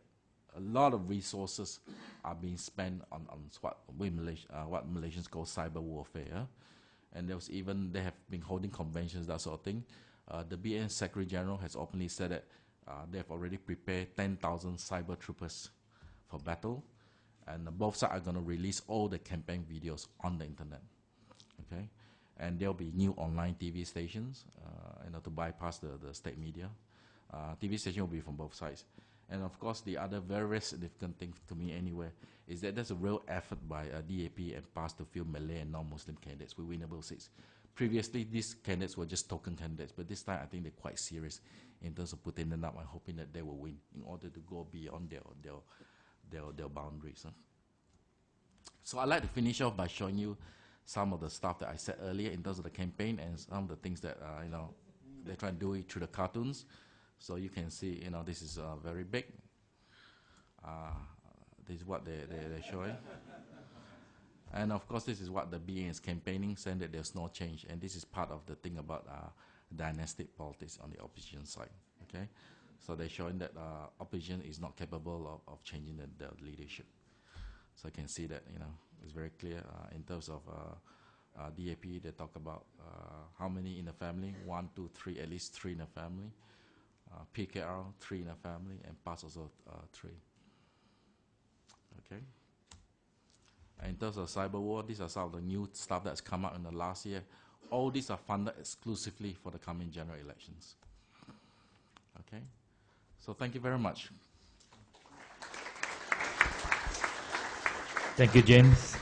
a lot of resources are being spent on what Malaysians call cyber warfare. And there was they have been holding conventions, that sort of thing. The BN Secretary General has openly said that they have already prepared 10,000 cyber troopers for battle, and both sides are going to release all the campaign videos on the internet. Okay, and there'll be new online TV stations, to bypass the state media. TV station will be from both sides. And of course, the other very, very significant thing to me anyway is that there's a real effort by DAP and PAS to fill Malay and non-Muslim candidates with winnable seats. Previously, these candidates were just token candidates, but this time I think they're quite serious in terms of putting them up and hoping that they will win in order to go beyond their boundaries. So I'd like to finish off by showing you some of the stuff that I said earlier in terms of the campaign and some of the things that they try to do it through the cartoons. So you can see, this is very big. This is what they're showing. And of course, this is what the BN is campaigning, saying that there's no change. And this is part of the thing about dynastic politics on the opposition side. Okay, so they're showing that opposition is not capable of changing the leadership. So I can see that, it's very clear in terms of DAP. They talk about how many in a family, 1, 2, 3, at least 3 in a family. PKR, 3 in a family, and PAS also 3. Okay. In terms of cyber war, these are some of the new stuff that's come out in the last year. All these are funded exclusively for the coming general elections. Okay, so thank you very much. Thank you, James.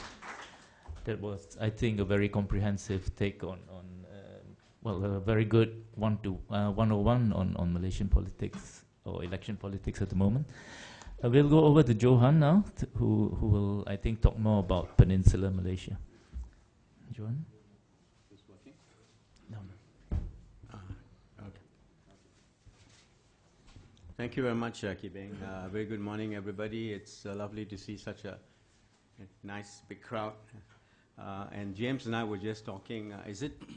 That was, I think, a very comprehensive take on well, a very good 101 on Malaysian politics or election politics at the moment. We'll go over to Johan now, who will, I think, talk more about Peninsular Malaysia. Johan? Is this working? No. Okay. Thank you very much, Kibeng. Very good morning, everybody. It's lovely to see such a nice big crowd. And James and I were just talking,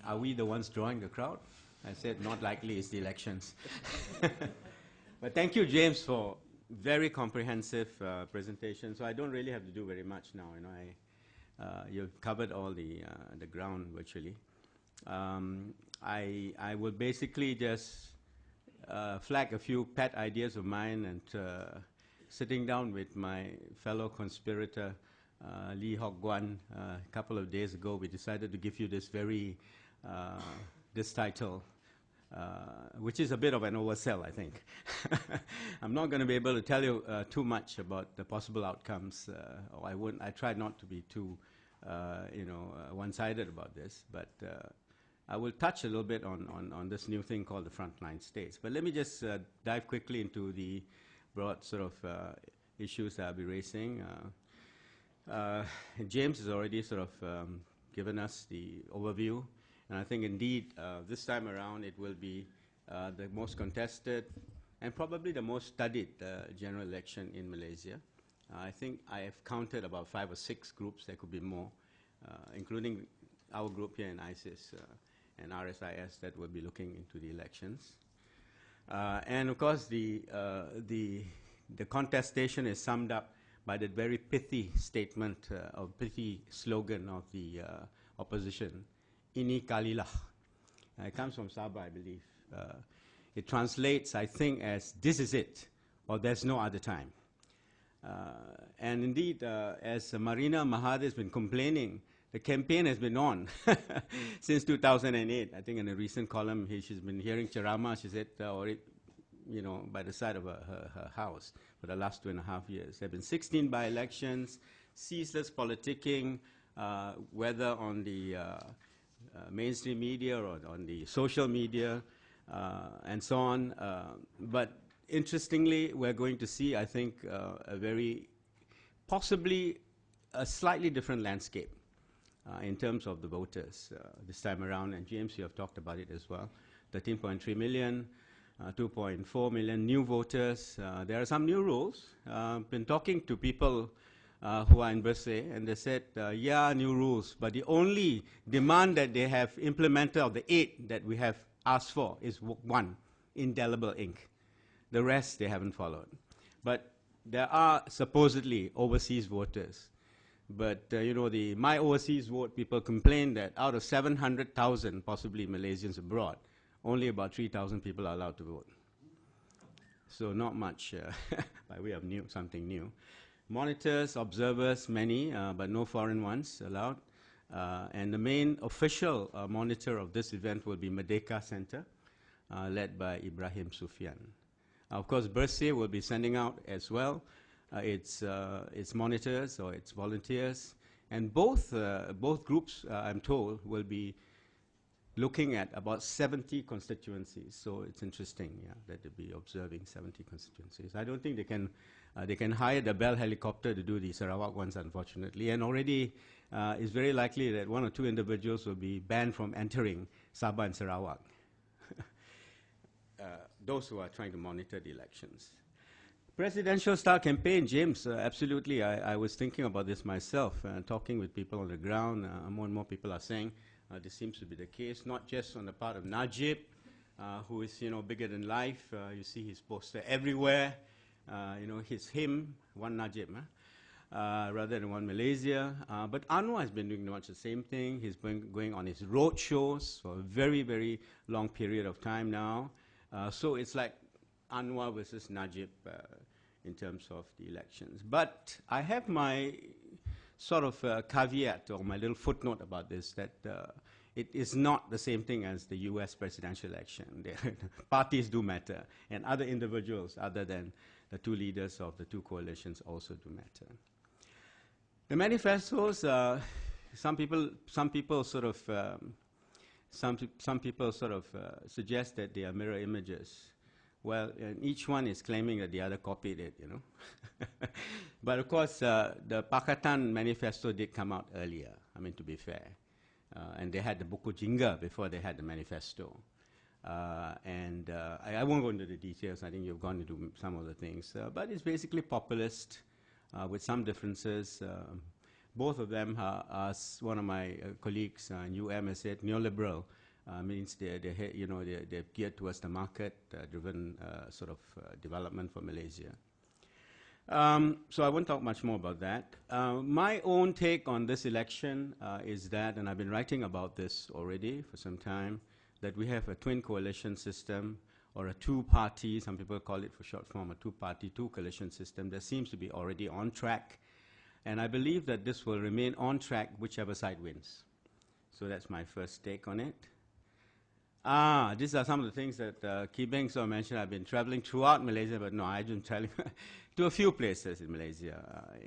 are we the ones drawing the crowd? I said, not likely, it's the elections. But thank you, James, for very comprehensive presentation. So I don't really have to do very much now. You've covered all the ground virtually. I will basically just flag a few pet ideas of mine, and sitting down with my fellow conspirator, Lee Hock Guan, a couple of days ago, we decided to give you this this title, which is a bit of an oversell, I think. I'm not going to be able to tell you too much about the possible outcomes, or I wouldn't. I tried not to be too, one-sided about this, but I will touch a little bit on this new thing called the frontline states. But let me just dive quickly into the broad sort of issues that I'll be raising. James has already sort of given us the overview, and I think indeed this time around it will be the most contested and probably the most studied general election in Malaysia. I think I have counted about 5 or 6 groups. There could be more, including our group here in ISEAS and RSIS that will be looking into the elections. And of course the contestation is summed up by the very pithy statement, or pithy slogan of the opposition, "Ini kalilah." It comes from Sabah, I believe. It translates, I think, as "this is it," or "there's no other time." And indeed, as Marina Mahathir has been complaining, the campaign has been on since 2008. I think in a recent column, she's been hearing ceramah, she said, by the side of her house for the last 2.5 years. There have been 16 by-elections, ceaseless politicking, whether on the mainstream media or on the social media, and so on. But interestingly, we're going to see, I think, possibly a slightly different landscape in terms of the voters this time around. And James, you have talked about it as well. 13.3 million. 2.4 million new voters. There are some new rules. I've been talking to people who are in Bersih, and they said, yeah, new rules, but the only demand that they have implemented of the 8 that we have asked for is 1, indelible ink. The rest they haven't followed. But there are supposedly overseas voters. But, the My Overseas Vote people complain that out of 700,000 possibly Malaysians abroad, only about 3,000 people are allowed to vote. So not much by way of something new. Monitors, observers, many, but no foreign ones allowed. And the main official monitor of this event will be Merdeka Center, led by Ibrahim Sufyan. Of course, Bersih will be sending out as well its monitors or its volunteers. And both groups, I'm told, will be looking at about 70 constituencies. So it's interesting, that they'll be observing 70 constituencies. I don't think they can hire the Bell helicopter to do the Sarawak ones, unfortunately. And already it's very likely that 1 or 2 individuals will be banned from entering Sabah and Sarawak. Those who are trying to monitor the elections. Presidential style campaign, James, absolutely. I was thinking about this myself, talking with people on the ground. More and more people are saying this seems to be the case, not just on the part of Najib, who is bigger than life. You see his poster everywhere. Him, one Najib. rather than one Malaysia. But Anwar has been doing much the same thing. He's been going on his road shows for a very, very long period of time now. So it's like Anwar versus Najib in terms of the elections. But I have my sort of caveat or my little footnote about this, that it is not the same thing as the US presidential election. Parties do matter, and other individuals other than the two leaders of the two coalitions also do matter. The manifestos, some people sort of suggest that they are mirror images. Well, and each one is claiming that the other copied it, you know. But of course, the Pakatan manifesto did come out earlier, I mean, to be fair. And they had the Buku Jingga before they had the manifesto. I won't go into the details. I think you've gone into some of the things. But it's basically populist with some differences. Both of them are one of my colleagues in UM has said, neoliberal. Means they're geared towards the market-driven sort of development for Malaysia. So I won't talk much more about that. My own take on this election is that, and I've been writing about this already for some time, that we have a twin coalition system or a two-party, some people call it for short form, a two-party, two-coalition system that seems to be already on track. And I believe that this will remain on track whichever side wins. So that's my first take on it. These are some of the things that Ki Beng so mentioned. I've been traveling throughout Malaysia, but no, I've been traveling to a few places in Malaysia,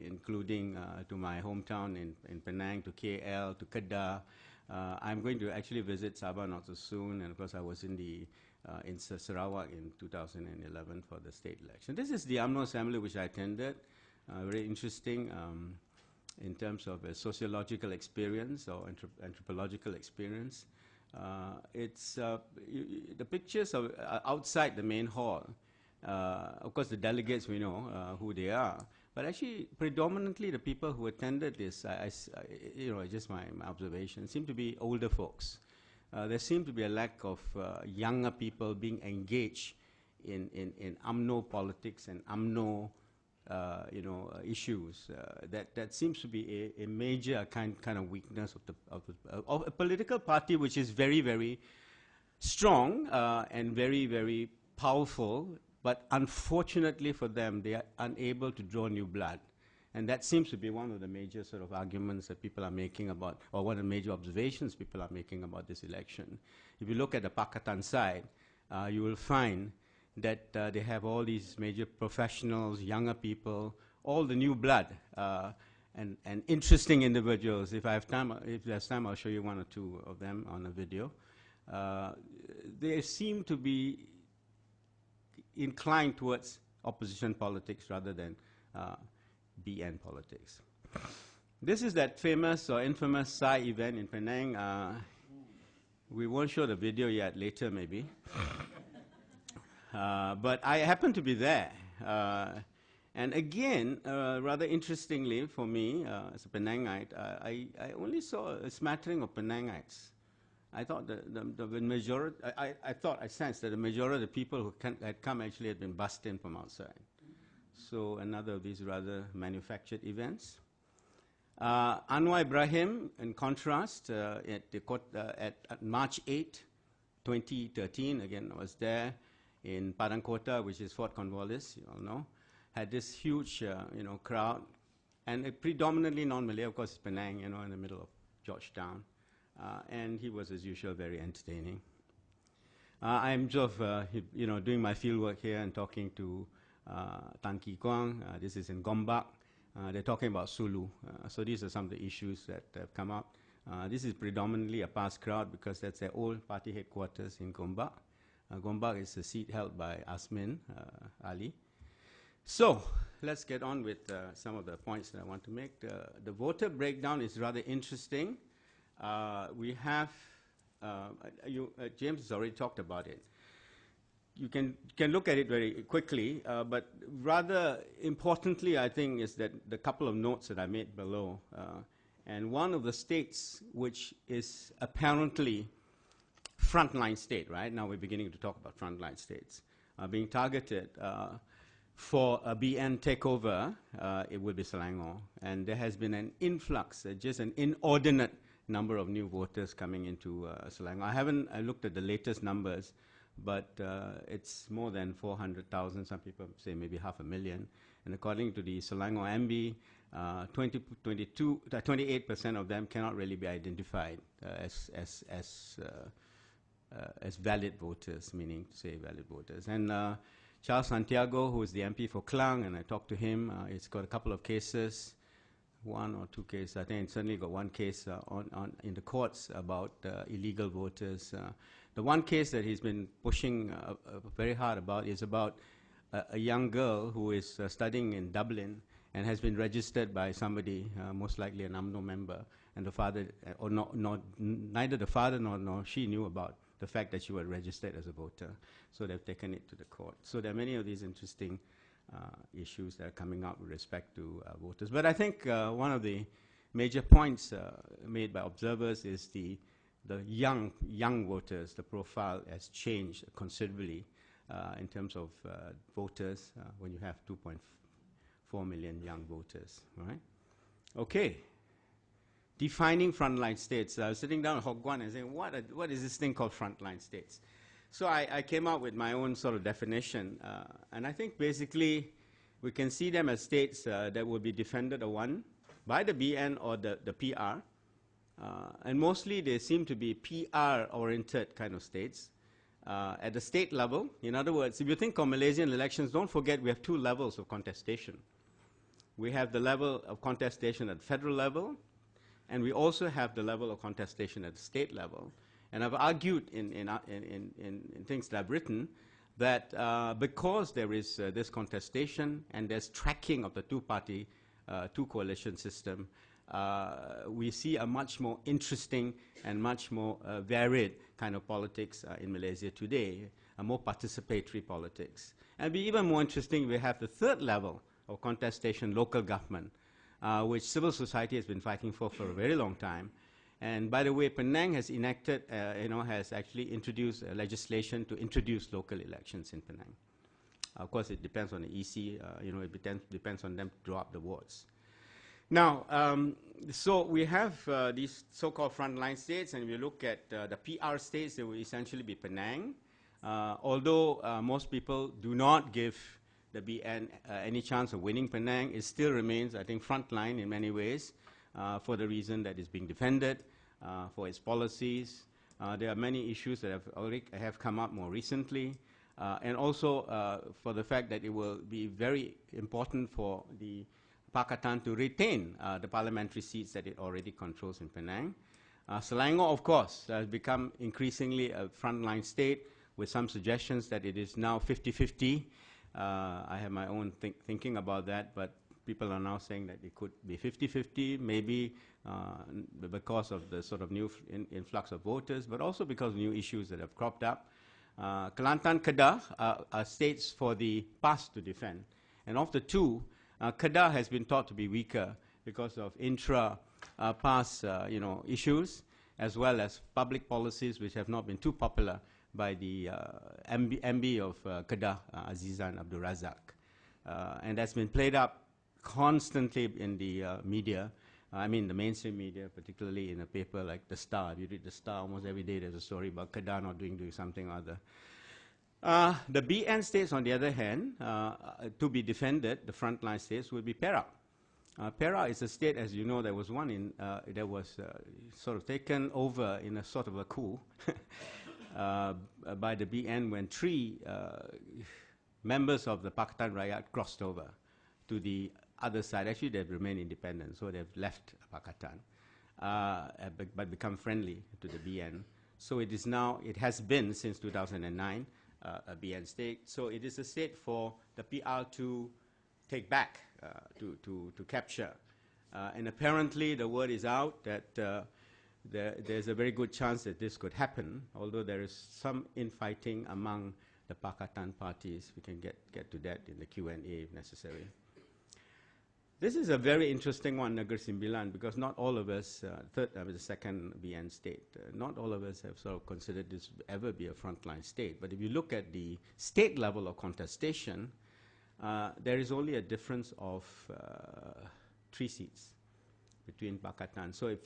including to my hometown in Penang, to KL, to Kedah. I'm going to actually visit Sabah not so soon, and of course I was in Sarawak in 2011 for the state election. This is the UMNO Assembly which I attended. Very interesting in terms of a sociological experience or anthropological experience. It's the pictures of outside the main hall. Of course, the delegates, we know who they are. But actually, predominantly, the people who attended this, just my observation, seem to be older folks. There seemed to be a lack of younger people being engaged in UMNO politics and UMNO issues. That seems to be a major kind of weakness of a political party which is very, very strong and very, very powerful, but unfortunately for them, they are unable to draw new blood. And that seems to be one of the major sort of arguments that people are making about, or one of the major observations people are making about this election. If you look at the Pakatan side, you will find that they have all these major professionals, younger people, all the new blood, and interesting individuals. If there's time, I'll show you one or two of them on a video. They seem to be inclined towards opposition politics rather than BN politics. This is that famous or infamous Sai event in Penang. We won't show the video yet, later maybe. But I happened to be there. And again, rather interestingly for me, as a Penangite, I only saw a smattering of Penangites. I thought the majority, I sensed that the majority of the people who had come actually had been bussed in from outside. So another of these rather manufactured events. Anwar Ibrahim, in contrast, at March 8, 2013, again, I was there in Padang Kota, which is Fort Cornwallis, you all know, had this huge, crowd, and predominantly non-Malay, of course, Penang, in the middle of Georgetown. And he was, as usual, very entertaining. I'm sort of, doing my field work here and talking to Tan Ki Kwang. This is in Gombak. They're talking about Sulu. So these are some of the issues that have come up. This is predominantly a past crowd because that's their old party headquarters in Gombak. Gombak is a seat held by Asmin Ali. So let's get on with some of the points that I want to make. The voter breakdown is rather interesting. We have, James has already talked about it. You can look at it very quickly, but rather importantly, I think, is that the couple of notes that I made below. And one of the states which is apparently frontline state, right? Now we're beginning to talk about frontline states being targeted. for a BN takeover, it will be Selangor. And there has been an influx, just an inordinate number of new voters coming into Selangor. I haven't looked at the latest numbers, but it's more than 400,000. Some people say maybe 500,000. And according to the Selangor MB, 28% of them cannot really be identified as valid voters, meaning to say valid voters. And Charles Santiago, who is the MP for Klang, and I talked to him, he's got a couple of cases, one or two cases. I think he's certainly got one case in the courts about illegal voters. The one case that he's been pushing very hard about is about a young girl who is studying in Dublin and has been registered by somebody, most likely an UMNO member, and the father, or neither the father nor she knew about the fact that she was registered as a voter. So they've taken it to the court. So there are many of these interesting issues that are coming up with respect to voters. But I think one of the major points made by observers is the young voters. The profile has changed considerably in terms of voters when you have 2.4 million young voters, right? Okay. Defining frontline states. I was sitting down at Hock Guan and saying, what is this thing called frontline states? So I came up with my own sort of definition, and I think basically we can see them as states that will be defended by the BN or the PR, and mostly they seem to be PR-oriented kind of states at the state level. In other words, if you think of Malaysian elections, don't forget we have two levels of contestation. We have the level of contestation at federal level, and we also have the level of contestation at the state level. And I've argued in things that I've written that because there is this contestation and there's tracking of the two-party, two-coalition system, we see a much more interesting and much more varied kind of politics in Malaysia today, a more participatory politics. And be even more interesting, we have the third level of contestation, local government, which civil society has been fighting for a very long time. And by the way, Penang has enacted, has actually introduced legislation to introduce local elections in Penang. Of course, it depends on the EC. It depends on them to draw up the wards. Now, so we have these so-called frontline states, and we look at the PR states, they will essentially be Penang. Although most people do not give the BN any chance of winning Penang, it still remains, I think, frontline in many ways for the reason that it's being defended, for its policies. There are many issues that have come up more recently, and also for the fact that it will be very important for the Pakatan to retain the parliamentary seats that it already controls in Penang. Selangor, of course, has become increasingly a frontline state with some suggestions that it is now 50-50. I have my own thinking about that, but people are now saying that it could be 50-50, maybe because of the sort of new influx of voters, but also because of new issues that have cropped up. Kelantan, Kedah are states for the PAS to defend. And of the two, Kedah has been thought to be weaker because of intra-PAS issues, as well as public policies which have not been too popular by the MB of Kedah, Azizan Abdul Razak. And that's been played up constantly in the media, the mainstream media, particularly in a paper like The Star. If you read The Star, almost every day there's a story about Kedah not doing something or other. The BN states, on the other hand, to be defended, the frontline states, will be Perak. Perak is a state, as you know, there was one that was sort of taken over in a sort of a coup by the BN when three members of the Pakatan Rakyat crossed over to the other side. Actually, they've remained independent, so they've left Pakatan, but become friendly to the BN. So it is now, it has been since 2009, a BN state. So it is a state for the PR to take back, to capture. And apparently the word is out that there's a very good chance that this could happen, although there is some infighting among the Pakatan parties. We can get to that in the Q&A if necessary. This is a very interesting one, Negeri Sembilan, because not all of us, the second BN state, not all of us have sort of considered this ever be a frontline state. But if you look at the state level of contestation, there is only a difference of 3 seats between Pakatan. So if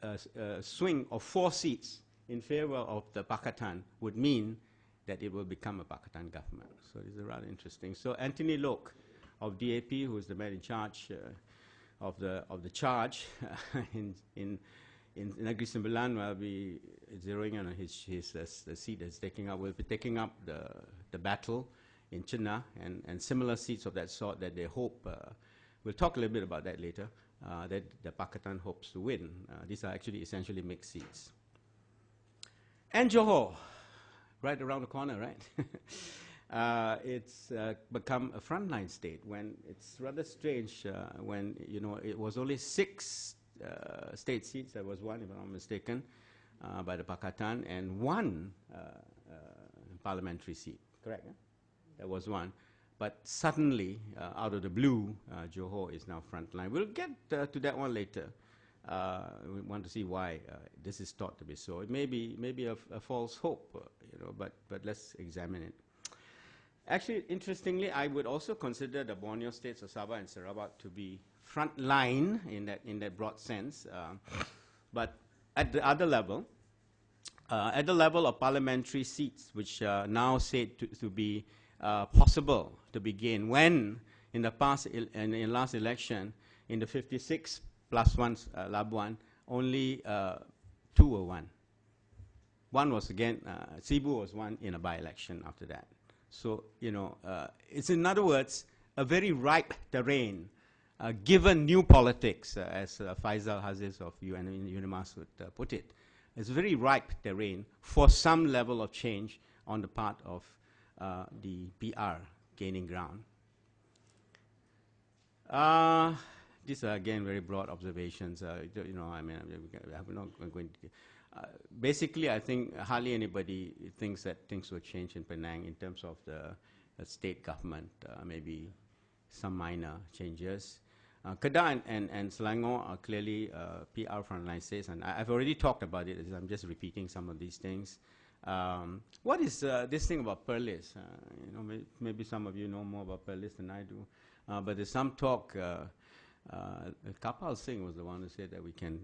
a swing of 4 seats in favor of the Pakatan would mean that it will become a Pakatan government. So it's rather interesting. So Anthony Lok of DAP, who is the man in charge of the charge in Negeri Sembilan, will be zeroing on the seat that's taking up. Will be taking up the battle in Chennai and similar seats of that sort that they hope. We'll talk a little bit about that later. That the Pakatan hopes to win. These are actually essentially mixed seats. And Johor, right around the corner, right? It's become a frontline state. When it's rather strange when it was only 6 state seats. There was 1, if I'm not mistaken, by the Pakatan, and 1 parliamentary seat. Correct? Eh? There was 1. But suddenly, out of the blue, Johor is now frontline. We'll get to that one later. We want to see why this is thought to be so. It may be a false hope, but let's examine it. Actually, interestingly, I would also consider the Borneo states of Sabah and Sarawak to be frontline in that broad sense. But at the other level, at the level of parliamentary seats, which are now said to be possible to be gained, when in the past, in the last election, in the 56 plus 1 Labuan, only 2 were won. 1 was again, Cebu was won in a by-election after that. So, it's in other words, a very ripe terrain, given new politics, as Faisal Haziz of UNIMAS would put it. It's a very ripe terrain for some level of change on the part of the PR gaining ground. These are again very broad observations. I'm not going to. Basically, I think hardly anybody thinks that things will change in Penang in terms of the state government. Maybe some minor changes. Kedah and Selangor are clearly PR frontline states, and I've already talked about it. I'm just repeating some of these things. What is this thing about Perlis? Maybe some of you know more about Perlis than I do, but there's some talk. Kapal Singh was the one who said that we can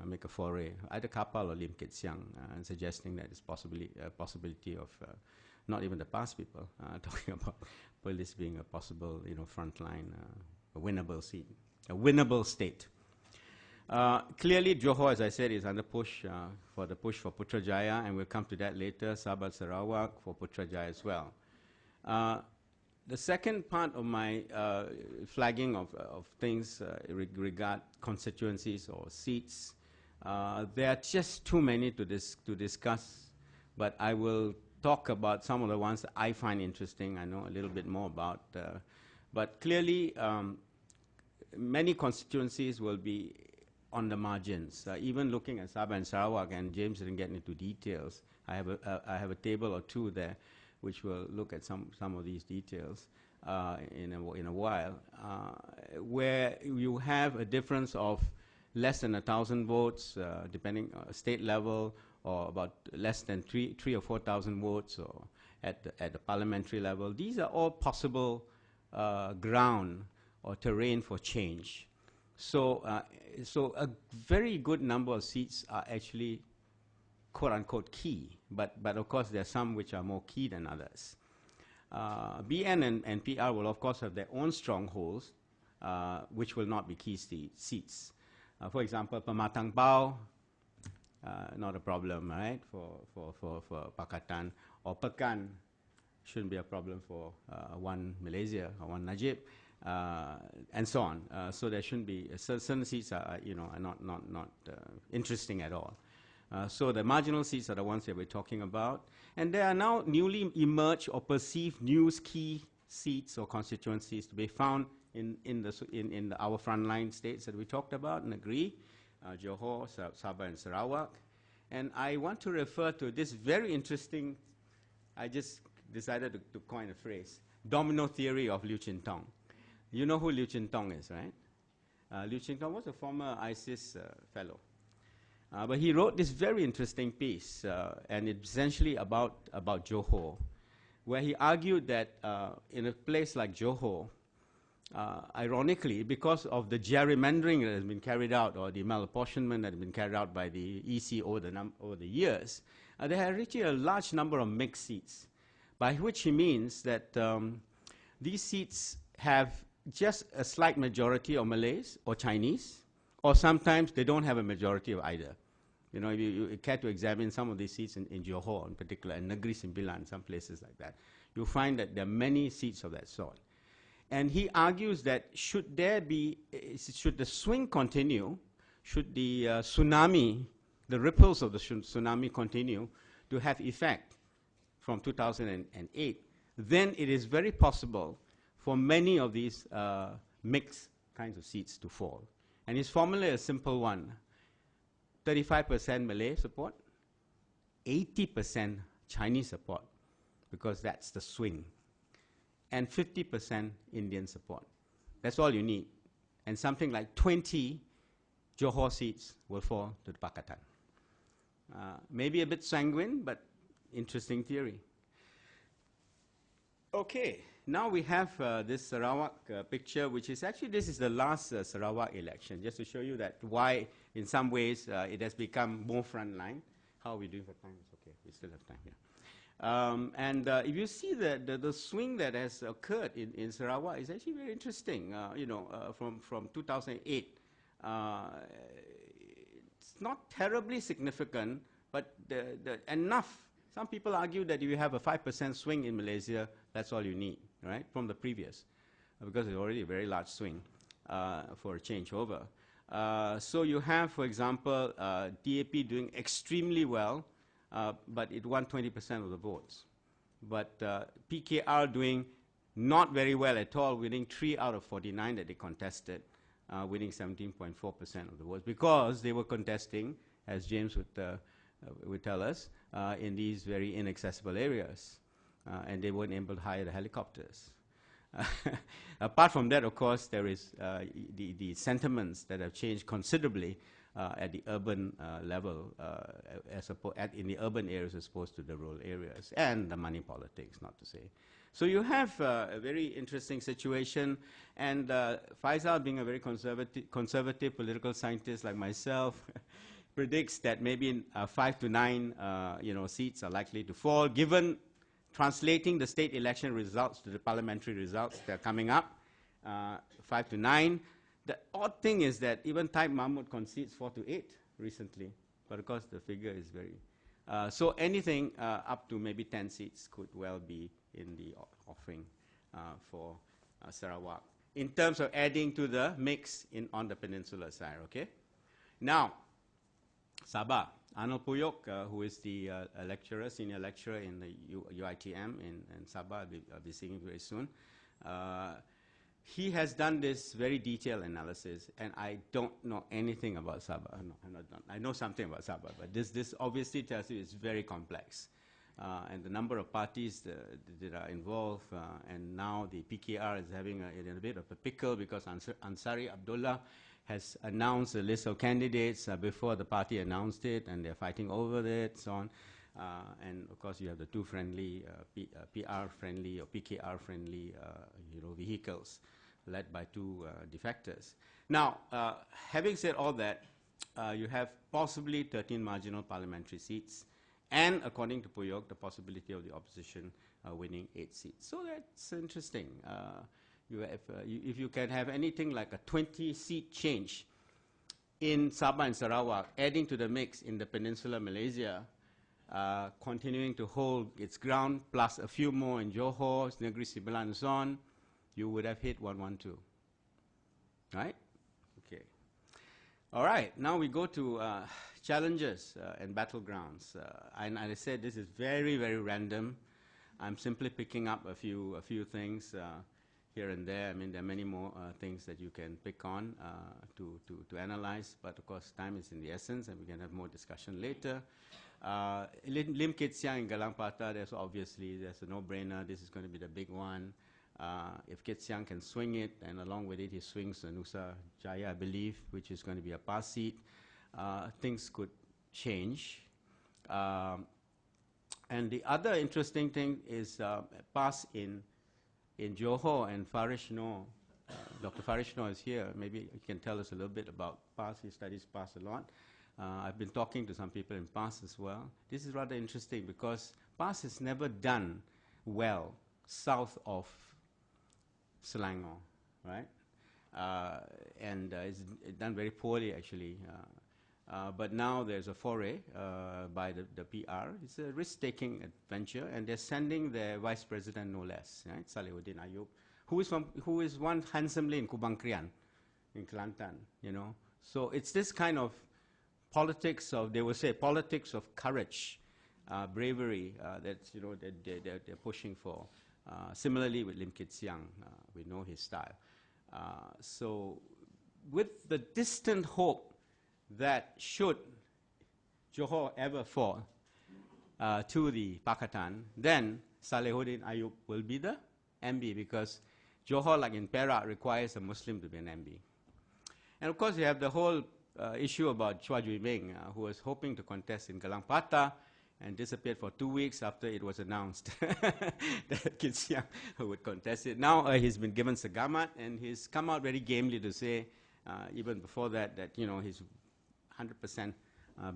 make a foray, either Kapal or Lim Kit Siang, and suggesting that it's possibly a possibility of not even the past people talking about Perlis being a possible frontline, a winnable seat, a winnable state. Clearly, Johor, as I said, is under push for Putrajaya, and we'll come to that later. Sabah Sarawak for Putrajaya as well. The second part of my flagging of things regard constituencies or seats. There are just too many to discuss, but I will talk about some of the ones that I find interesting. I know a little bit more about, but clearly many constituencies will be on the margins. Even looking at Sabah and Sarawak, and James didn't get into details, I have a table or 2 there which will look at some of these details in a while, where you have a difference of less than 1,000 votes, depending on state level, or about less than 3,000 or 4,000 votes, or at the parliamentary level. These are all possible ground or terrain for change. So a very good number of seats are actually quote-unquote key, but of course there are some which are more key than others. BN and PR will of course have their own strongholds, which will not be key seats. For example, Pematang Bao, not a problem, right, for Pakatan, or Pekan shouldn't be a problem for one Malaysia or one Najib, and so on. So there shouldn't be certain seats are not interesting at all. So the marginal seats are the ones that we're talking about. And there are now newly emerged or perceived new key seats or constituencies to be found in our frontline states that we talked about and agree, Johor, Sabah and Sarawak. And I want to refer to this very interesting, I just decided to coin a phrase, domino theory of Liu Chintong. You know who Liu Chintong is, right? Liu Chintong was a former ISEAS fellow. But he wrote this very interesting piece, and it's essentially about Johor, where he argued that in a place like Johor, ironically, because of the gerrymandering that has been carried out, or the malapportionment that has been carried out by the EC over the years, there are actually a large number of mixed seats, by which he means that these seats have just a slight majority of Malays or Chinese, or sometimes they don't have a majority of either. You know, if you care to examine some of these seats in Johor in particular, and Negeri Sembilan, some places like that, you'll find that there are many seats of that sort. And he argues that should the swing continue, should the tsunami, the ripples of the tsunami continue to have effect from 2008, then it is very possible for many of these mixed kinds of seats to fall. And his formula is a simple one: 35% Malay support, 80% Chinese support, because that's the swing, and 50% Indian support. That's all you need. And something like 20 Johor seats will fall to the Pakatan. Maybe a bit sanguine, but interesting theory. Okay, now we have this Sarawak picture, which is actually, this is the last Sarawak election, just to show you that why, in some ways, it has become more frontline. How are we doing for time? It's okay, we still have time here. If you see the swing that has occurred in Sarawak, is actually very interesting. From 2008, it's not terribly significant, but enough. Some people argue that if you have a 5% swing in Malaysia, that's all you need, right, from the previous, because it's already a very large swing for a changeover. So you have, for example, DAP doing extremely well, but it won 20% of the votes. But PKR doing not very well at all, winning 3 out of 49 that they contested, winning 17.4% of the votes, because they were contesting, as James would tell us, in these very inaccessible areas, and they weren't able to hire the helicopters. Apart from that, of course, there is the sentiments that have changed considerably at the urban level, in the urban areas as opposed to the rural areas, and the money politics, not to say. So you have a very interesting situation, and Faisal, being a very conservative political scientist like myself, predicts that maybe 5 to 9 seats are likely to fall, given translating the state election results to the parliamentary results that are coming up, 5 to 9. The odd thing is that even Taib Mahmud concedes 4 to 8 recently, but of course the figure is very... so anything up to maybe 10 seats could well be in the offering for Sarawak, in terms of adding to the mix on the peninsula side, okay? Now, Sabah. Arnold Puyok, who is the lecturer, senior lecturer in the UITM in Sabah, I'll be seeing him very soon. He has done this very detailed analysis, and I don't know anything about Sabah. No, I know something about Sabah, but this obviously tells you it's very complex. And the number of parties that are involved, and now the PKR is having a bit of a pickle because Ansari Abdullah has announced a list of candidates before the party announced it, and they're fighting over it, so on. And of course, you have the two friendly, PR-friendly or PKR-friendly, vehicles led by two defectors. Now, having said all that, you have possibly 13 marginal parliamentary seats, and according to Puyok, the possibility of the opposition winning 8 seats. So that's interesting. If you can have anything like a 20-seat change in Sabah and Sarawak, adding to the mix in the Peninsular Malaysia, continuing to hold its ground, plus a few more in Johor, Negeri Sembilan, and so on, you would have hit 112. Right? Okay. All right. Now we go to challenges and battlegrounds. And I said this is very, very random. I'm simply picking up a few things here and there. I mean, there are many more things that you can pick on to analyze, but of course time is in the essence, and we can have more discussion later. Lim Kit Siang in Galang Patah, there's a no-brainer. This is going to be the big one. If Kit Siang can swing it, and along with it he swings Nusa Jaya, I believe, which is going to be a pass seat, things could change. And the other interesting thing is PAS in Johor, and Farish Noor, Dr. Farish Noor is here. Maybe you can tell us a little bit about PAS. He studies PAS a lot. I've been talking to some people in PAS as well. This is rather interesting because PAS has never done well south of Selangor, right? And it's done very poorly, actually. But now there's a foray by the PR. It's a risk-taking adventure, and they're sending their vice president, no less, right? Salehuddin Ayub, who is one handsomely in Kubang Krian, in Kelantan, you know. So it's this kind of politics of, they will say, politics of courage, bravery that, you know, that they're pushing for. Similarly with Lim Kit Siang, we know his style. So with the distant hope that should Johor ever fall to the Pakatan, then Salehuddin Ayub will be the MB, because Johor, like in Perak, requires a Muslim to be an MB. And of course, you have the whole issue about Chua Jui Ming, who was hoping to contest in Galang Patah and disappeared for 2 weeks after it was announced that Kit Siang would contest it. Now he's been given Segamat, and he's come out very gamely to say, even before that, that, you know, he's 100%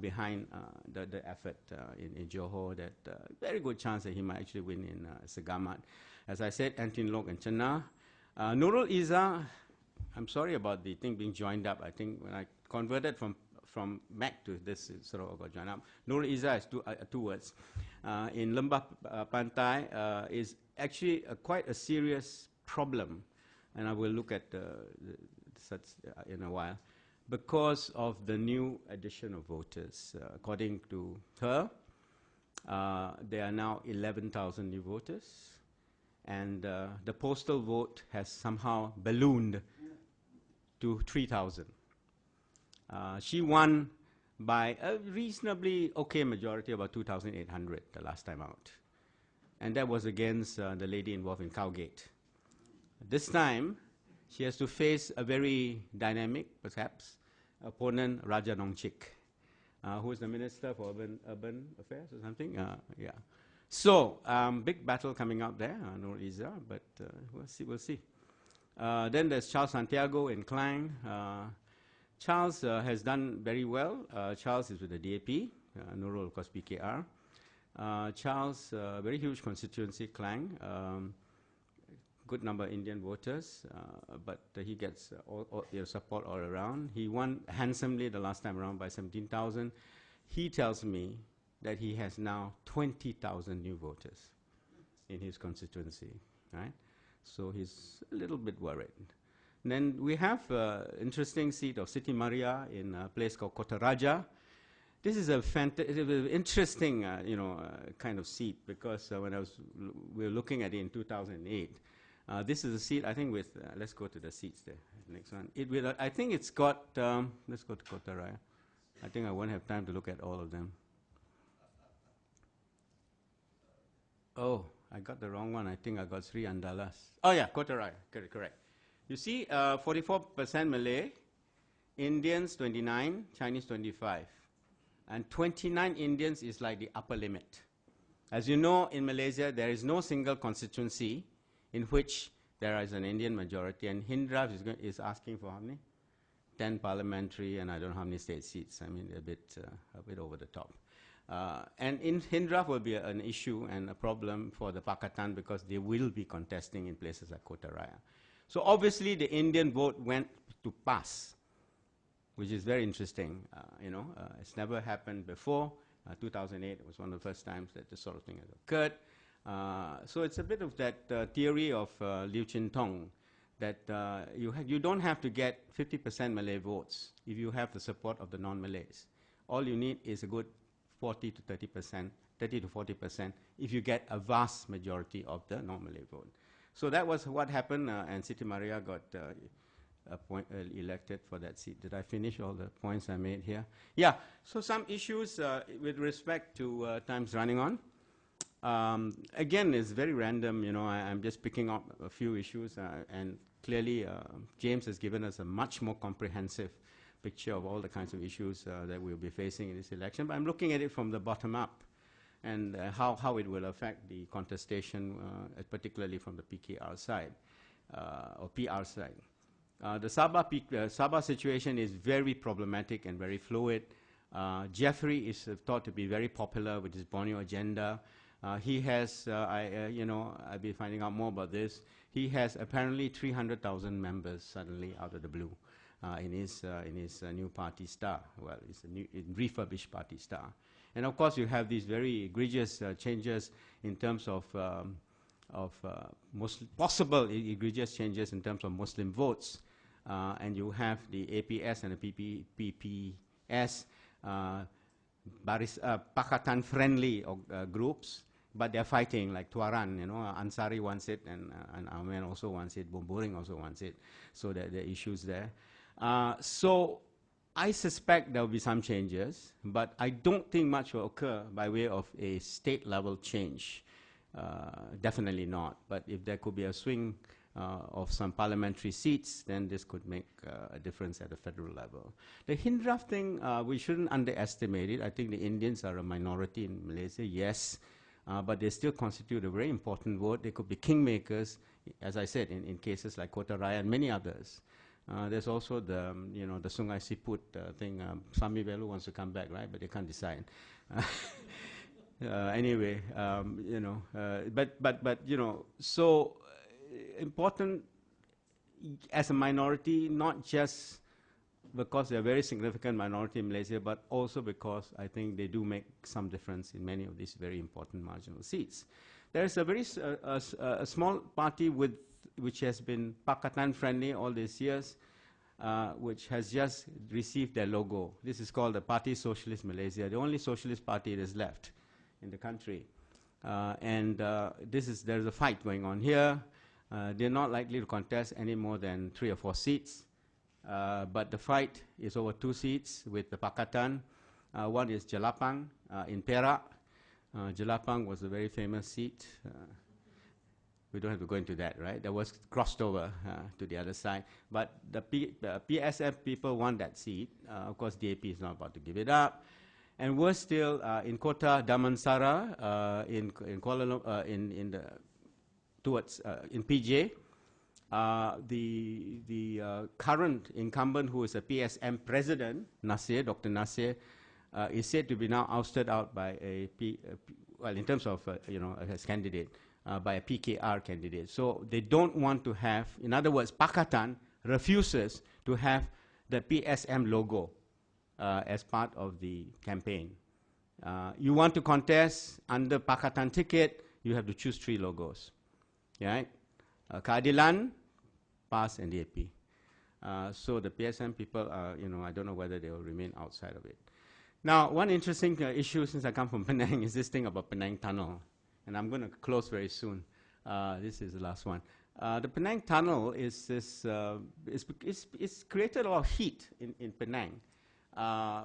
behind the effort in Johor, that very good chance that he might actually win in Segamat. As I said, Antin Lok and Chenna. Nurul Izzah, I'm sorry about the thing being joined up. I think when I converted from Mac to this, it sort of got joined up. Nurul Izzah is two words. In Lembah Pantai is actually quite a serious problem, and I will look at such in a while, because of the new addition of voters. According to her, there are now 11,000 new voters, and the postal vote has somehow ballooned to 3,000. She won by a reasonably okay majority, about 2,800 the last time out. And that was against the lady involved in Cowgate. This time, she has to face a very dynamic, perhaps, opponent, Raja Nongchik, who is the Minister for Urban Affairs or something. Yeah. So, big battle coming out there, Nurul Izzah, but we'll see. Then there's Charles Santiago in Klang. Charles has done very well. Charles is with the DAP, Nurul, of course, PKR. Charles, very huge constituency, Klang. Good number of Indian voters, but he gets support all around. He won handsomely the last time around by 17,000. He tells me that he has now 20,000 new voters in his constituency, right? So he's a little bit worried. And then we have an interesting seat of Siti Maria in a place called Kota Raja. This is a interesting, kind of seat, because when we were looking at it in 2008, this is a seat, I think, with, let's go to the seats there, next one. I think it's got, let's go to Kota Raya. I think I won't have time to look at all of them. Oh, I got the wrong one. I think I got Sri Andalas. Oh yeah, Kota Raya, correct. You see, 44% Malay, Indians 29, Chinese 25. And 29 Indians is like the upper limit. As you know, in Malaysia, there is no single constituency in which there is an Indian majority, and Hindraf is asking for how many? 10 parliamentary, and I don't know how many state seats. I mean, a bit over the top. And in Hindraf will be an issue and a problem for the Pakatan, because they will be contesting in places like Kota Raya. So obviously, the Indian vote went to PAS, which is very interesting. It's never happened before. 2008 was one of the first times that this sort of thing has occurred. So it's a bit of that theory of Liu Chin-tong, that you don't have to get 50% Malay votes if you have the support of the non-Malays. All you need is a good 40 to 30%, 30 to 40% if you get a vast majority of the non-Malay vote. So that was what happened, and Siti Maria got elected for that seat. Did I finish all the points I made here? Yeah, so some issues with respect to times running on. Again, it's very random, I'm just picking up a few issues, and clearly James has given us a much more comprehensive picture of all the kinds of issues that we'll be facing in this election, but I'm looking at it from the bottom up. and how it will affect the contestation, particularly from the PKR side, or PR side. The Sabah situation is very problematic and very fluid. Jeffrey is thought to be very popular with his Borneo agenda. He has, I'll be finding out more about this. He has apparently 300,000 members suddenly out of the blue in his new party Star. Well, it's a new refurbished party Star. And of course, you have these very egregious changes in terms of possible egregious changes in terms of Muslim votes. And you have the APS and the PPS Pakatan-friendly groups, but they're fighting, like Tuaran, Ansari wants it, and Amen also wants it, Bumburing also wants it, so there are issues there. So I suspect there will be some changes, but I don't think much will occur by way of a state-level change. Definitely not, but if there could be a swing of some parliamentary seats, then this could make a difference at the federal level. The Hindraf thing, we shouldn't underestimate it. I think the Indians are a minority in Malaysia, yes, but they still constitute a very important vote. They could be kingmakers, as I said, in cases like Kota Raya and many others. There's also the, the Sungai Siput thing. Sami Velu wants to come back, right? But they can't decide. Anyway, so important as a minority, not just because they're a very significant minority in Malaysia, but also because I think they do make some difference in many of these very important marginal seats. There is a very small party which has been Pakatan friendly all these years, which has just received their logo. This is called the Parti Socialist Malaysia, the only socialist party that is left in the country. There's a fight going on here. They're not likely to contest any more than 3 or 4 seats. But the fight is over 2 seats with the Pakatan. One is Jelapang in Perak. Jelapang was a very famous seat. We don't have to go into that, right? That was crossed over to the other side. But the PSF people want that seat. Of course, DAP is not about to give it up. And worse still, in Kota Damansara, in Kuala Lumpur, in PJ, the current incumbent, who is a PSM president, Nasir, Dr. Nasir, is said to be now ousted out by in terms of as candidate, by a PKR candidate. So they don't want to have, in other words, Pakatan refuses to have the PSM logo as part of the campaign. You want to contest under Pakatan ticket, you have to choose 3 logos. Right? Keadilan, PAS, and DAP. So the PSM people, I don't know whether they will remain outside of it. Now, one interesting issue, since I come from Penang, is this thing about Penang Tunnel. And I'm going to close very soon. This is the last one. The Penang Tunnel is this, it's created a lot of heat in Penang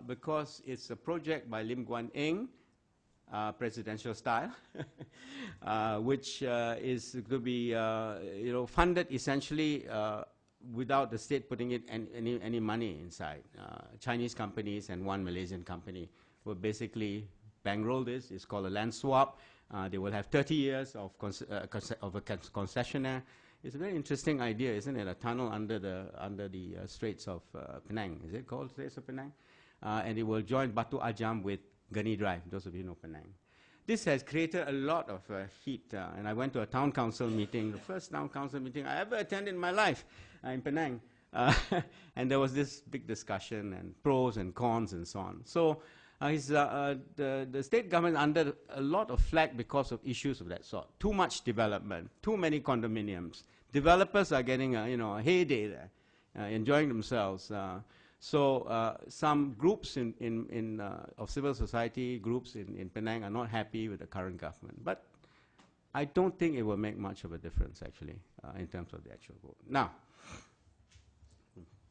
because it's a project by Lim Guan Eng, presidential style, which is to be funded essentially without the state putting it any money inside. Chinese companies and one Malaysian company will basically bankroll this. It's called a land swap. They will have 30 years of a concessionaire. It's a very interesting idea, isn't it? A tunnel under the Straits of Penang. Is it called Straits of Penang? And it will join Batu Ajam with Gani Drive, those of you know Penang. This has created a lot of heat, and I went to a town council meeting, the first town council meeting I ever attended in my life in Penang. And there was this big discussion and pros and cons and so on. So the state government under a lot of flack because of issues of that sort. Too much development, too many condominiums. Developers are getting a heyday there, enjoying themselves. So some groups of civil society groups in Penang are not happy with the current government. But I don't think it will make much of a difference, actually, in terms of the actual vote. Now,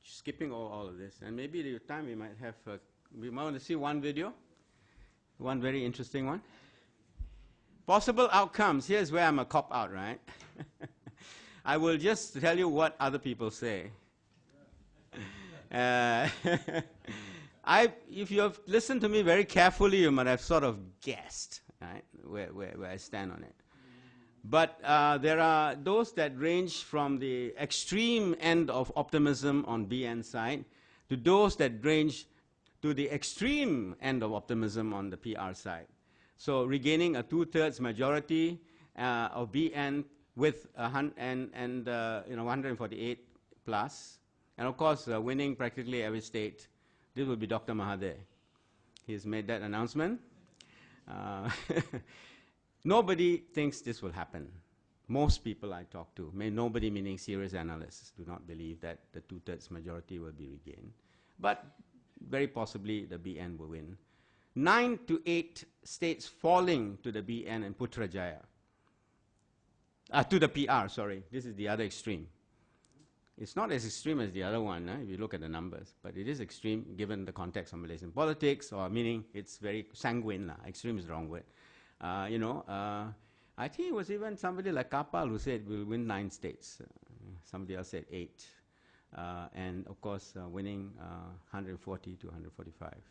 skipping all of this, and maybe the time we might have, we might want to see one video, one very interesting one. Possible outcomes. Here's where I'm a cop-out, right? I will just tell you what other people say. If you have listened to me very carefully, you might have sort of guessed. right, where I stand on it. But there are those that range from the extreme end of optimism on BN side to those that range to the extreme end of optimism on the PR side. So regaining a 2/3 majority of BN with 148 plus, and of course winning practically every state. This will be Dr. Mahathir. He's made that announcement. Nobody thinks this will happen. Most people I talk to, nobody meaning serious analysts, do not believe that the 2/3 majority will be regained. But very possibly the BN will win. 9 to 8 states falling to the BN and Putrajaya. To the PR, sorry. This is the other extreme. It's not as extreme as the other one, if you look at the numbers, but it is extreme given the context of Malaysian politics, or meaning it's very sanguine. Extreme is the wrong word. I think it was even somebody like Kapal who said we'll win 9 states. Somebody else said 8. And of course, winning 140 to 145.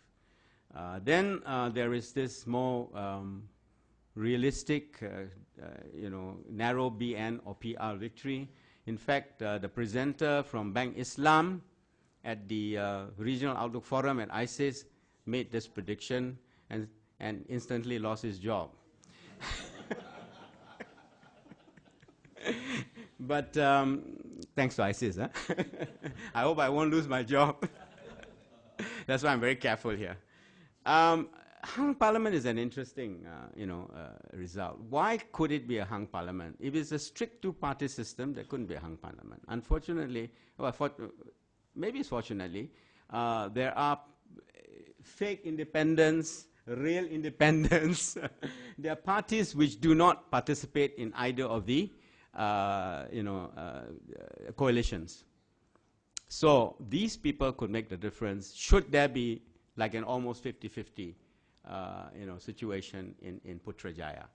Then there is this more realistic, narrow BN or PR victory. In fact, the presenter from Bank Islam at the Regional Outlook Forum at ISEAS made this prediction and instantly lost his job. But thanks to ISEAS, huh? I hope I won't lose my job. That's why I'm very careful here. Hung Parliament is an interesting, result. Why could it be a hung Parliament? If it's a strict two-party system, there couldn't be a hung Parliament. Unfortunately, well, maybe it's fortunately, there are fake independents, real independents. There are parties which do not participate in either of the coalitions. So these people could make the difference should there be like an almost 50-50 situation in Putrajaya.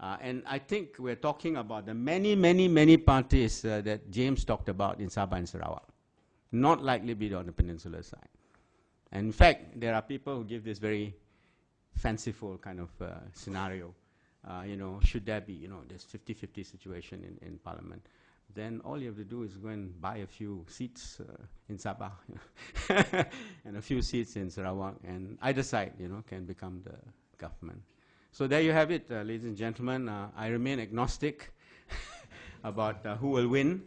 And I think we're talking about the many parties that James talked about in Sabah and Sarawak. Not likely be on the peninsular side. And in fact, there are people who give this very fanciful kind of scenario. Should there be, this 50-50 situation in Parliament, then all you have to do is go and buy a few seats in Sabah and a few seats in Sarawak, and either side, can become the government. So there you have it, ladies and gentlemen. I remain agnostic about who will win,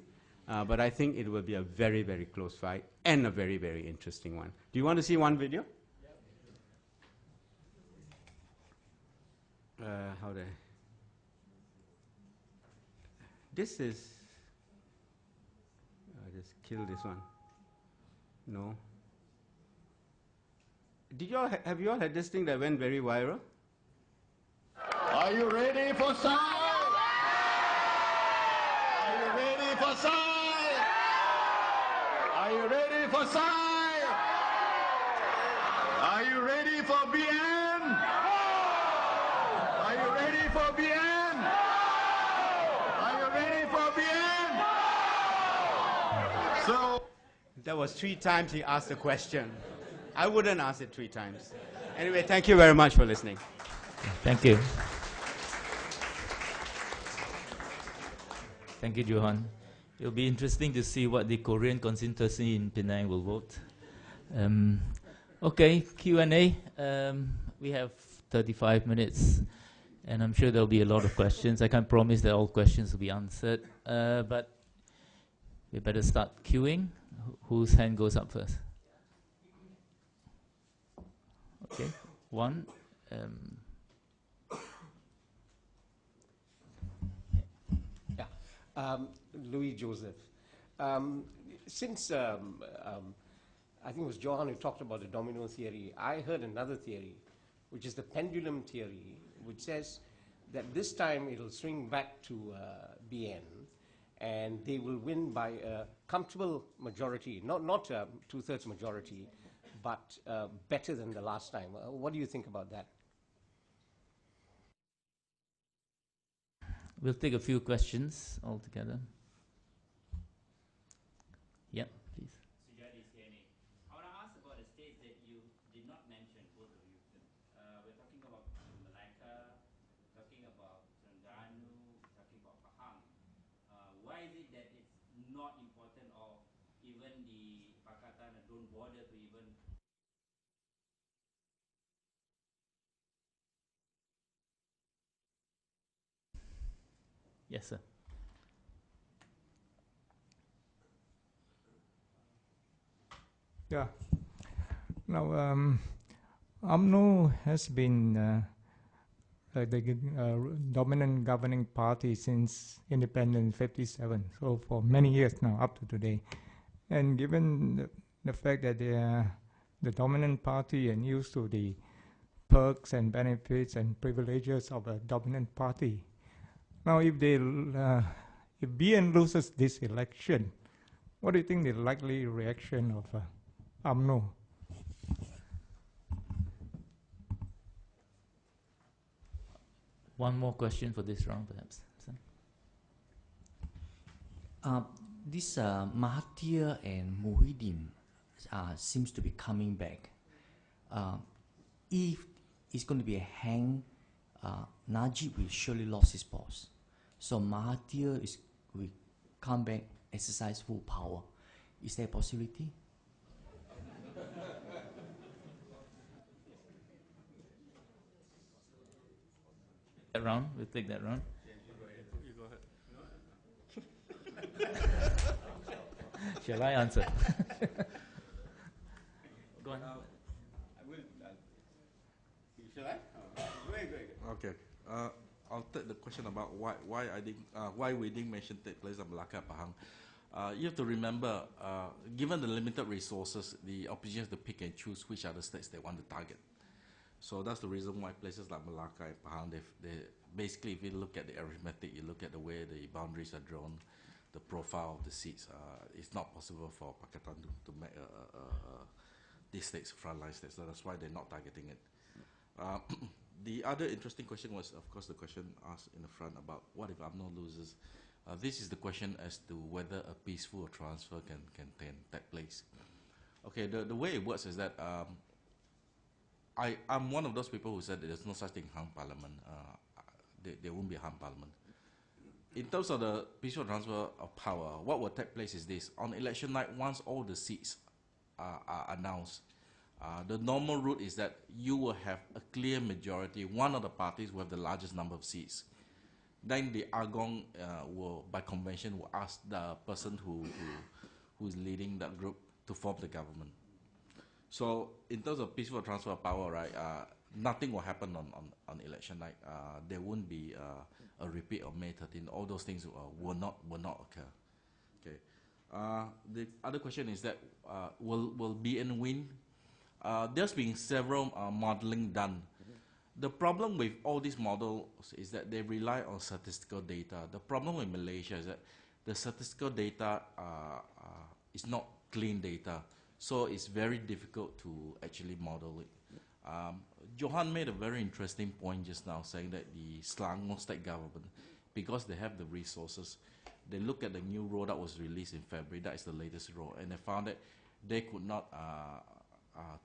but I think it will be a very, very close fight and a very, very interesting one. Do you want to see one video? This is, just kill this one. No. Have you all had this thing that went very viral? Are you ready for science? Are you ready for science? Are you ready for science? Are you ready for BN? Are you ready for BN? Are you ready for BN? So that was 3 times he asked the question. I wouldn't ask it 3 times. Anyway, thank you very much for listening. Thank you. Thank you, Johan. It'll be interesting to see what the Korean constituency in Penang will vote. Okay, Q&A. We have 35 minutes, and I'm sure there'll be a lot of questions. I can't promise that all questions will be answered, but we better start queuing. Whose hand goes up first? Okay, one. Louis Joseph. Since I think it was Johan who talked about the domino theory, I heard another theory, which is the pendulum theory, which says that this time it'll swing back to BN, and they will win by a comfortable majority, not a 2/3 majority, but better than the last time. What do you think about that? We'll take a few questions altogether. Yeah, please. Sujadi Siani. I want to ask about the states that you did not mention, both of you. We're talking about Malacca, not important, or even the Pakatan don't bother to even. Yes, sir. Yeah. Now, UMNO has been the dominant governing party since independence 57, so for many years now, up to today. And given the fact that they are the dominant party and used to the perks and benefits and privileges of a dominant party, now if BN loses this election, what do you think the likely reaction of UMNO? One more question for this round, perhaps. This Mahathir and Muhyiddin seems to be coming back. If it's going to be a hang, Najib will surely lose his post. So Mahathir will come back, exercise full power. Is there a possibility? That round, we'll take that round. You go ahead. Shall I answer? Go on. I will. Shall I? Go ahead. Okay. I'll take the question about why we didn't mention take place at Malacca, Pahang. You have to remember, given the limited resources, the opposition has to pick and choose which are the states they want to target. So that's the reason why places like Malacca and Pahang, they basically, if you look at the arithmetic, you look at the way the boundaries are drawn, the profile of the seats, it's not possible for Pakatan to make these states frontline states. So that's why they're not targeting it. The other interesting question was, of course, the question asked in the front about what if UMNO loses. This is the question as to whether a peaceful transfer can take place. Okay, the way it works is that I'm one of those people who said that there's no such thing hung parliament. There won't be a hung parliament. In terms of the peaceful transfer of power, what will take place is this. On election night, once all the seats are announced, the normal route is that you will have a clear majority. One of the parties will have the largest number of seats. Then the Agong will, by convention, will ask the person who is leading that group to form the government. So in terms of peaceful transfer of power, right, nothing will happen on election night. There won't be a repeat of May 13. All those things will not occur. Okay. The other question is that will BN win? There's been several modeling done. The problem with all these models is that they rely on statistical data. The problem with Malaysia is that the statistical data is not clean data. So it's very difficult to actually model it. Johan made a very interesting point just now, saying that the Selangor state government, because they have the resources, they look at the new road that was released in February, that is the latest road, and they found that they could not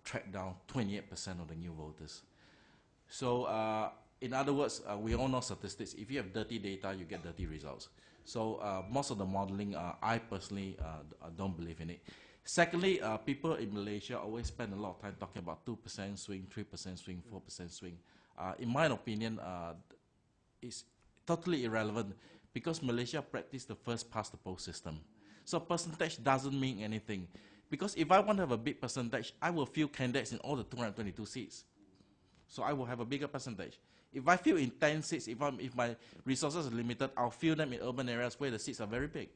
track down 28% of the new voters. So in other words, we all know statistics. If you have dirty data, you get dirty results. So most of the modeling, I personally don't believe in it. Secondly, people in Malaysia always spend a lot of time talking about 2% swing, 3% swing, 4% swing. In my opinion, it's totally irrelevant because Malaysia practiced the first past the post system. So percentage doesn't mean anything. Because if I want to have a big percentage, I will fill candidates in all the 222 seats. So I will have a bigger percentage. If I fill in 10 seats, if my resources are limited, I'll fill them in urban areas where the seats are very big.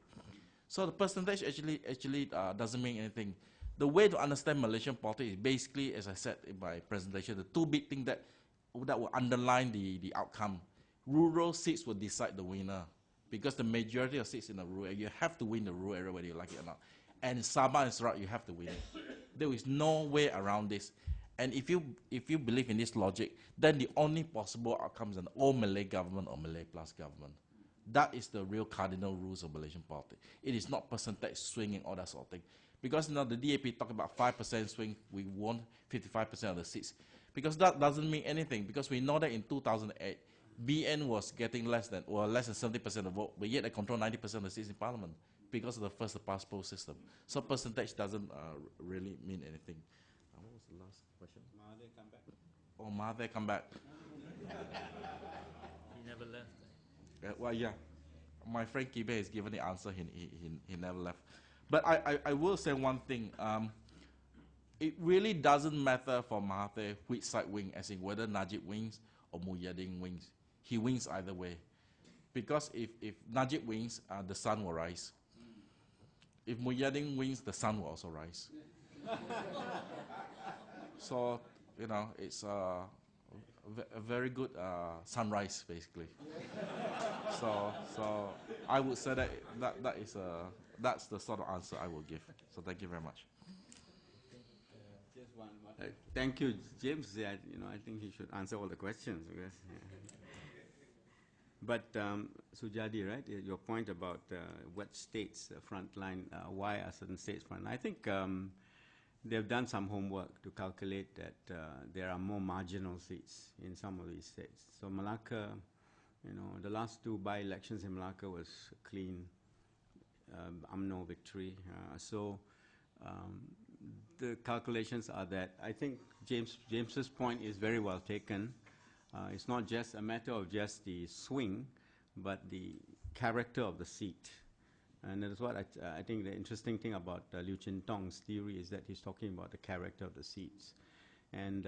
So the percentage actually doesn't mean anything. The way to understand Malaysian politics is basically, as I said in my presentation, the two big things that will underline the outcome. Rural seats will decide the winner because the majority of seats in the rural area, you have to win the rural area whether you like it or not. And Sabah and Sarawak, you have to win it. There is no way around this. And if you believe in this logic, then the only possible outcome is an all-Malay government or Malay plus government. That is the real cardinal rules of Malaysian politics. It is not percentage swing and all that sort of thing. Because now the DAP talk about 5% swing, we won 55% of the seats. Because that doesn't mean anything. Because we know that in 2008, BN was getting less than 70% of the vote, but yet they control 90% of the seats in parliament. because of the first past post system. So percentage doesn't really mean anything. What was the last question? Mahathir come back. Oh, Mahathir come back. He never left. Well, yeah. My friend Kibe has given the answer. He never left. But I will say one thing. It really doesn't matter for Mahathir which side wins, as in whether Najib wins or Muhyiddin wins. He wins either way. Because if Najib wins, the sun will rise. If Muhyiddin wins, the sun will also rise. So, you know, it's a very good sunrise, basically. So I would say that's the sort of answer I will give. So thank you very much. Just one more. Thank you, James. Yeah, I think he should answer all the questions. Because, But Sujadi, right? Your point about what states frontline, why are certain states frontline? I think they've done some homework to calculate that there are more marginal seats in some of these states. So Malacca, the last 2 by-elections in Malacca was clean UMNO victory. The calculations are that. I think James's point is very well taken. It's not just a matter of just the swing, but the character of the seat. And that's what I think the interesting thing about Liu Chintong's theory is that he's talking about the character of the seats. And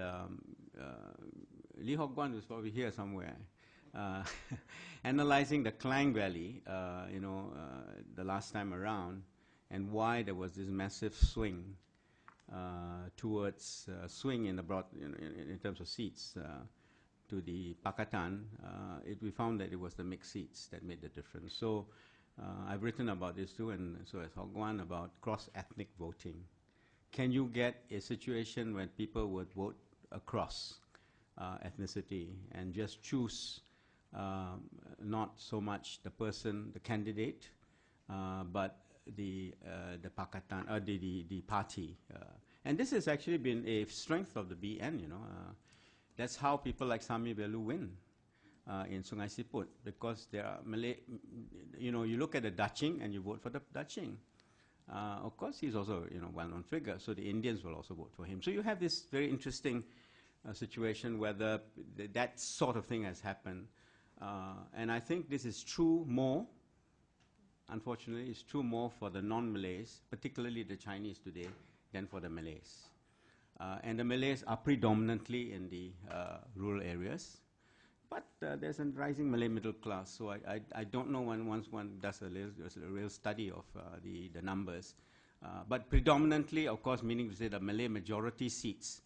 Lee Hock Guan was probably here somewhere, analyzing the Klang Valley, the last time around, and why there was this massive swing towards swing in the broad, in terms of seats to the Pakatan. We found that it was the mixed seats that made the difference. So I've written about this too, and so has Hock Guan, about cross-ethnic voting. Can you get a situation when people would vote across ethnicity and just choose not so much the person, the candidate, but the Pakatan, the party? And this has actually been a strength of the BN, that's how people like Sami Velu win in Sungai Siput, because there are Malay, you look at the Daching and you vote for the Daching. Of course, he's also well-known figure, so the Indians will also vote for him. So you have this very interesting situation whether that sort of thing has happened. And I think this is true more, unfortunately, it's true more for the non-Malays, particularly the Chinese today, than for the Malays. And the Malays are predominantly in the rural areas. But there's a rising Malay middle class, so I don't know once one does a real study of the numbers. But predominantly, of course, meaning to say the Malay majority seats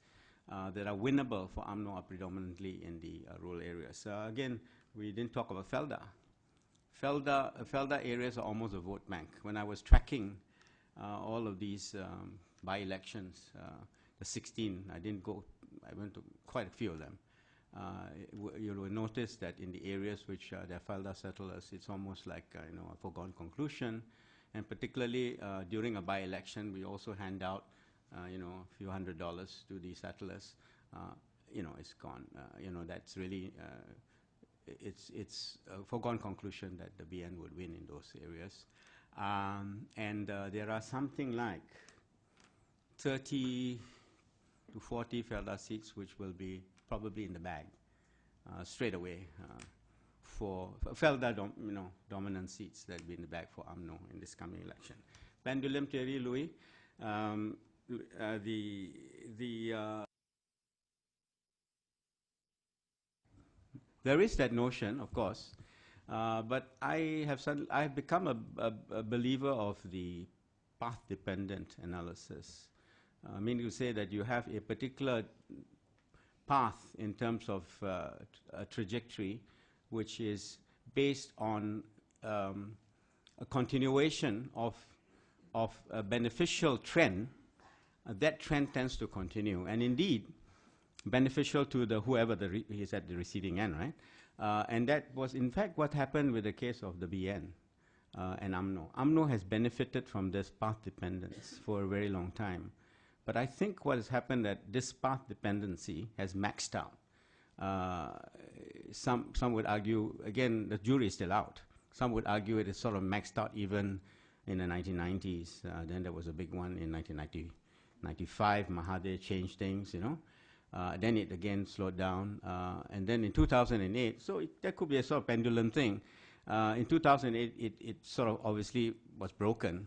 that are winnable for UMNO are predominantly in the rural areas. Again, we didn't talk about Felda. Felda areas are almost a vote bank. When I was tracking all of these by-elections, the 16, I didn't go, I went to quite a few of them. You will notice that in the areas which there are Felda settlers, it's almost like a foregone conclusion. And particularly during a by-election, we also hand out a few $100s to the settlers. It's gone. That's really it's a foregone conclusion that the BN would win in those areas. And there are something like 30 to 40 Felda seats which will be probably in the bag straight away for Felda dominant seats that will be in the bag for UMNO in this coming election. Pendulum theory, Louis. There is that notion, of course, but I've become a believer of the path-dependent analysis. Meaning to say that you have a particular path in terms of a trajectory which is based on a continuation of a beneficial trend. That trend tends to continue, and indeed beneficial to whoever is at the receiving end, right? And that was in fact what happened with the case of the BN and UMNO. UMNO has benefited from this path dependence for a very long time. But I think what has happened that this path dependency has maxed out. Some would argue, again, the jury is still out. Some would argue it is sort of maxed out even in the 1990s. Then there was a big one in 1995. Mahathir changed things, you know. Then it again slowed down. And then in 2008, so that could be a sort of pendulum thing. In 2008, it sort of obviously was broken.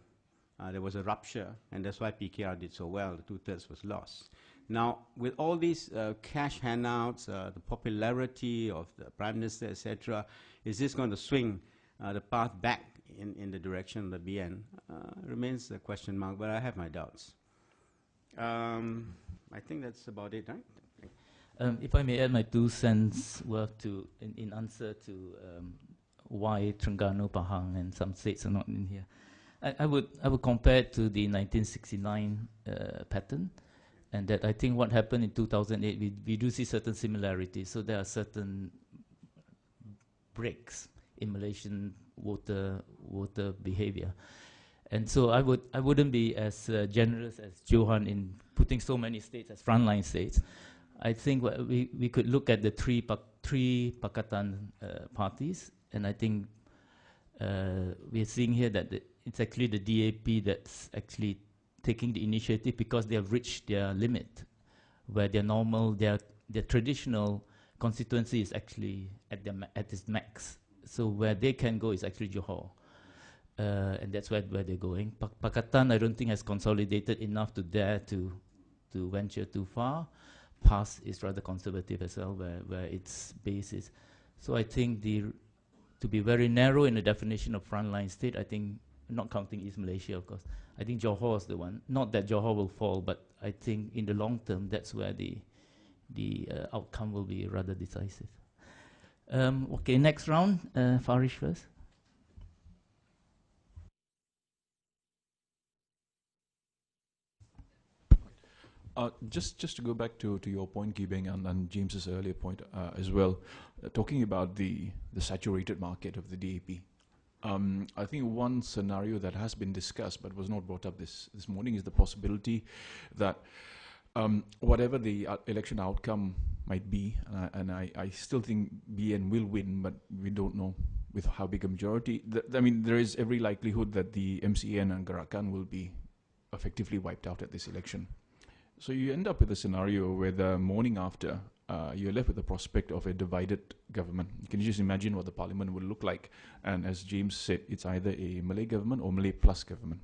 There was a rupture, and that's why PKR did so well. The 2/3 was lost. Now, with all these cash handouts, the popularity of the Prime Minister, etc., is this going to swing the path back in the direction of the BN? Remains a question mark, but I have my doubts. I think that's about it, right? If I may add my 2 cents worth in answer to why Terengganu, Pahang, and some states are not in here. I would compare it to the 1969 pattern, and that I think what happened in 2008, we do see certain similarities. So there are certain breaks in Malaysian voter behavior, and so I wouldn't be as generous as Johan in putting so many states as frontline states. I think we could look at the three Pakatan parties, and I think we are seeing here that it's actually the DAP that's actually taking the initiative because they have reached their limit, where their traditional constituency is actually at its max. So where they can go is actually Johor, and that's where they're going. Pakatan, I don't think has consolidated enough to dare to venture too far. PAS is rather conservative as well, where its base is. So I think to be very narrow in the definition of frontline state, I think, not counting East Malaysia, of course, I think Johor is the one. Not that Johor will fall, but I think in the long term, that's where the outcome will be rather decisive. Okay, next round, Farish first. Just to go back to your point, Gibeng, and James's earlier point as well, talking about the saturated market of the DAP. I think one scenario that has been discussed but was not brought up this morning is the possibility that whatever the election outcome might be, and I still think BN will win, but we don't know with how big a majority. I mean, there is every likelihood that the MCN and Gerakan will be effectively wiped out at this election. So you end up with a scenario where the morning after, you're left with the prospect of a divided government. You can just imagine what the parliament will look like. And as James said, it's either a Malay government or Malay plus government.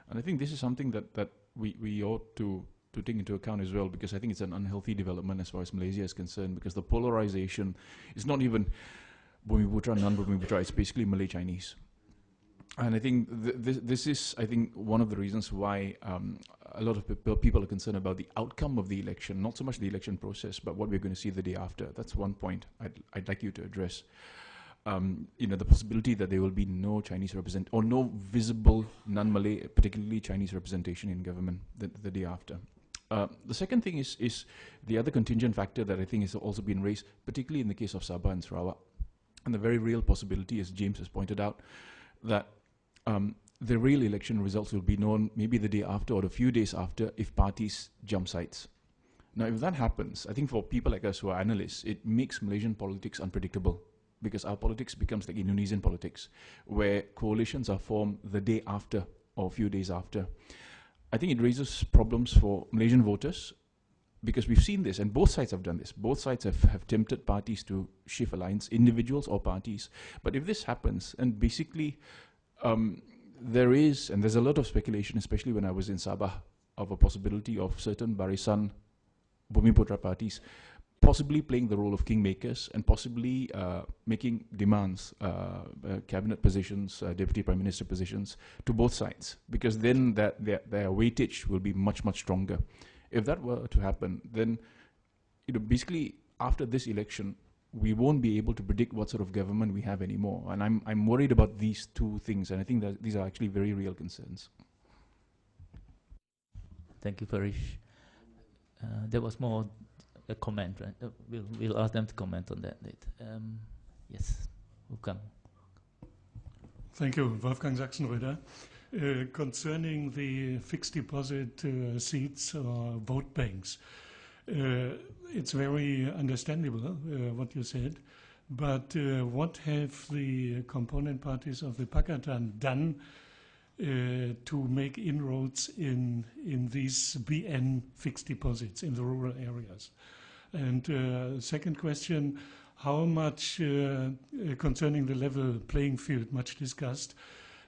And I think this is something that we ought to take into account as well, because I think it's an unhealthy development as far as Malaysia is concerned, because the polarization is not even Bumiputra, non-Bumiputra, it's basically Malay-Chinese. And I think this is, I think, one of the reasons why a lot of people are concerned about the outcome of the election, not so much the election process, but what we're going to see the day after. That's one point I'd like you to address. The possibility that there will be no Chinese or no visible non-Malay, particularly Chinese representation in government the day after. The second thing is the other contingent factor that I think has also been raised, particularly in the case of Sabah and Sarawak. And the very real possibility, as James has pointed out, that the real election results will be known maybe the day after or a few days after if parties jump sides. Now, if that happens, I think for people like us who are analysts, it makes Malaysian politics unpredictable, because our politics becomes like Indonesian politics, where coalitions are formed the day after or a few days after. I think it raises problems for Malaysian voters, because we've seen this, and both sides have done this. Both sides have tempted parties to shift alliance, individuals or parties. But if this happens, and basically there's a lot of speculation, especially when I was in Sabah, of a possibility of certain Barisan Bumiputra parties possibly playing the role of kingmakers and possibly making demands, cabinet positions, deputy prime minister positions to both sides, because then their weightage will be much, much stronger. If that were to happen, then basically after this election, we won't be able to predict what sort of government we have anymore. And I'm worried about these two things, and I think that these are actually very real concerns. Thank you, Farish. There was more a comment, right? We'll ask them to comment on that later. Yes, Wolfgang. Thank you, Wolfgang Sachsenröder. Concerning the fixed deposit seats or vote banks, it's very understandable what you said, but what have the component parties of the Pakatan done to make inroads in these BN fixed deposits in the rural areas? And second question, how much, concerning the level playing field, much discussed,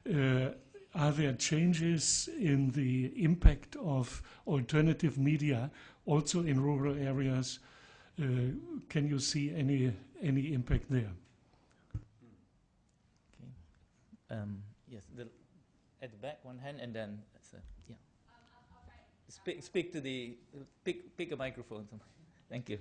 are there changes in the impact of alternative media also in rural areas? Can you see any impact there? Okay. Yes, at the back, one hand, and then yeah. Speak to the pick a microphone. Thank you.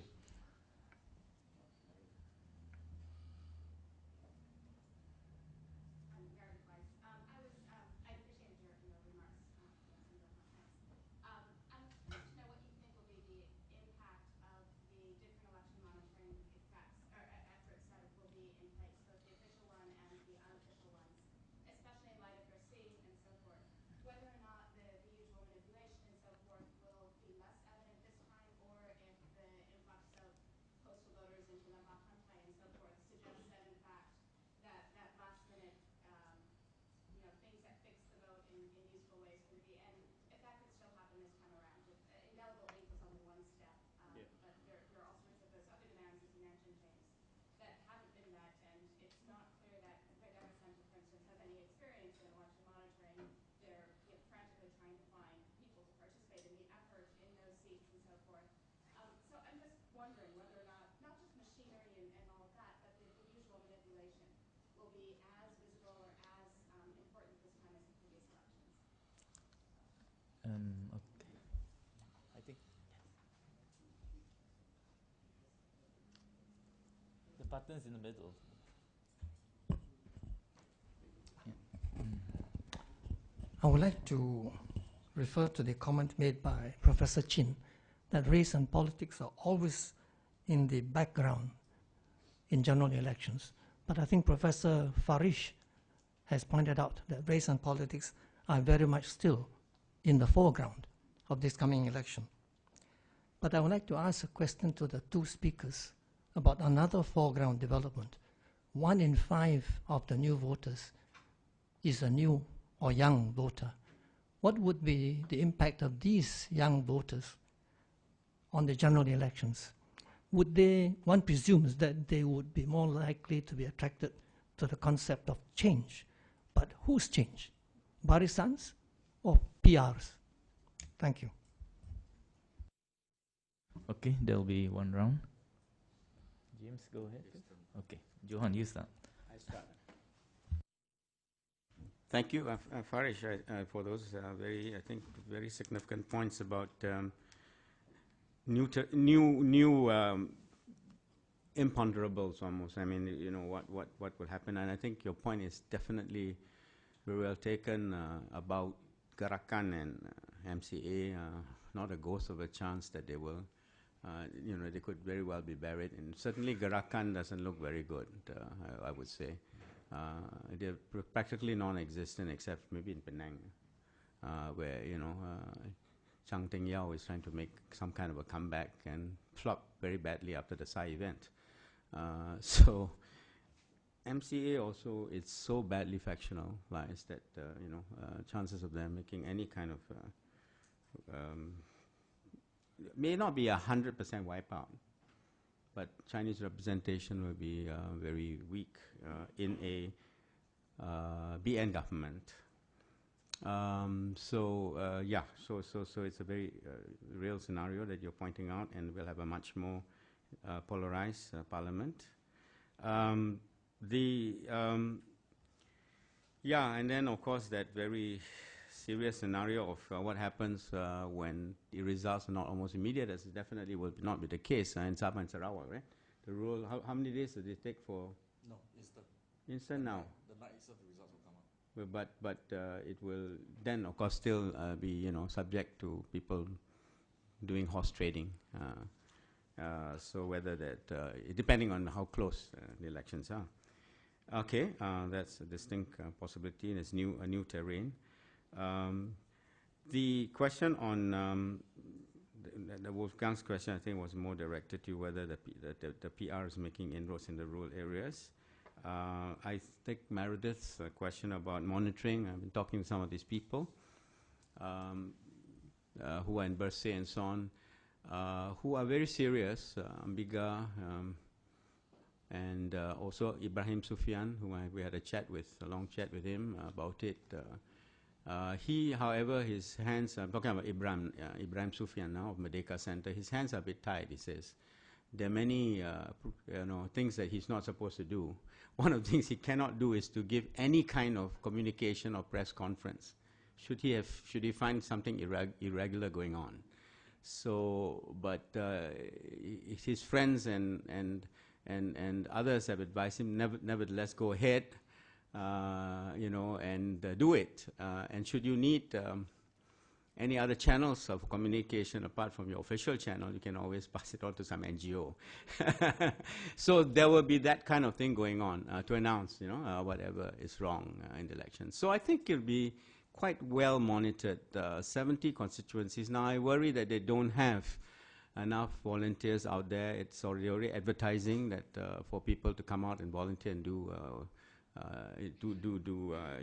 Okay. I think the button's in the middle. I would like to refer to the comment made by Professor Chin that race and politics are always in the background in general elections. But I think Professor Farish has pointed out that race and politics are very much still in the foreground of this coming election. But I would like to ask a question to the two speakers about another foreground development. 1 in 5 of the new voters is a new or young voter. What would be the impact of these young voters on the general elections? Would they, one presumes that they would be more likely to be attracted to the concept of change. But whose change? Barisans or PRs? Thank you. Okay, there'll be one round. James, go ahead. Okay, Johan, you start. I start. Thank you, Farish, for those very, I think, very significant points about new imponderables almost. I mean, you know, what will happen. And I think your point is definitely very well taken about Gerakan and MCA. Not a ghost of a chance that they will, you know, they could very well be buried. And certainly Gerakan doesn't look very good, I would say. They're practically non-existent except maybe in Penang, where, you know, Chang Teng Yao is trying to make some kind of a comeback and flop very badly after the Sai event. So MCA also, it's so badly factionalized that, you know, chances of them making any kind of, may not be 100% wipeout, but Chinese representation will be very weak in a BN government. Yeah, so it's a very real scenario that you're pointing out, and we'll have a much more polarized parliament. Yeah, and then of course that very serious scenario of what happens when the results are not almost immediate. That definitely will not be the case in Sabah and Sarawak, right? The rule, how many days does it take for? No, instant. Instant now? The night itself, the results will come out. But it will then, of course, still be, you know, subject to people doing horse trading. So whether that, depending on how close the elections are. Okay, that's a distinct possibility, and it's a new terrain. The question on the Wolfgang's question, I think, was more directed to whether the PR is making inroads in the rural areas. I think Meredith's question about monitoring, I've been talking to some of these people who are in Bersih and so on, who are very serious, Ambiga, and also Ibrahim Sufyan, who we had a long chat with him about it. He, however, his hands, I'm talking about Ibrahim Sufyan now of Merdeka Center, his hands are a bit tied, he says. There are many things that he's not supposed to do. One of the things he cannot do is to give any kind of communication or press conference. Should he find something irregular going on? So, but his friends and others have advised him, nevertheless, go ahead, and do it. And should you need any other channels of communication apart from your official channel, you can always pass it on to some NGO. So there will be that kind of thing going on to announce, whatever is wrong in the election. So I think it'll be quite well monitored. 70 constituencies. Now I worry that they don't have enough volunteers out there. It's already advertising that for people to come out and volunteer and do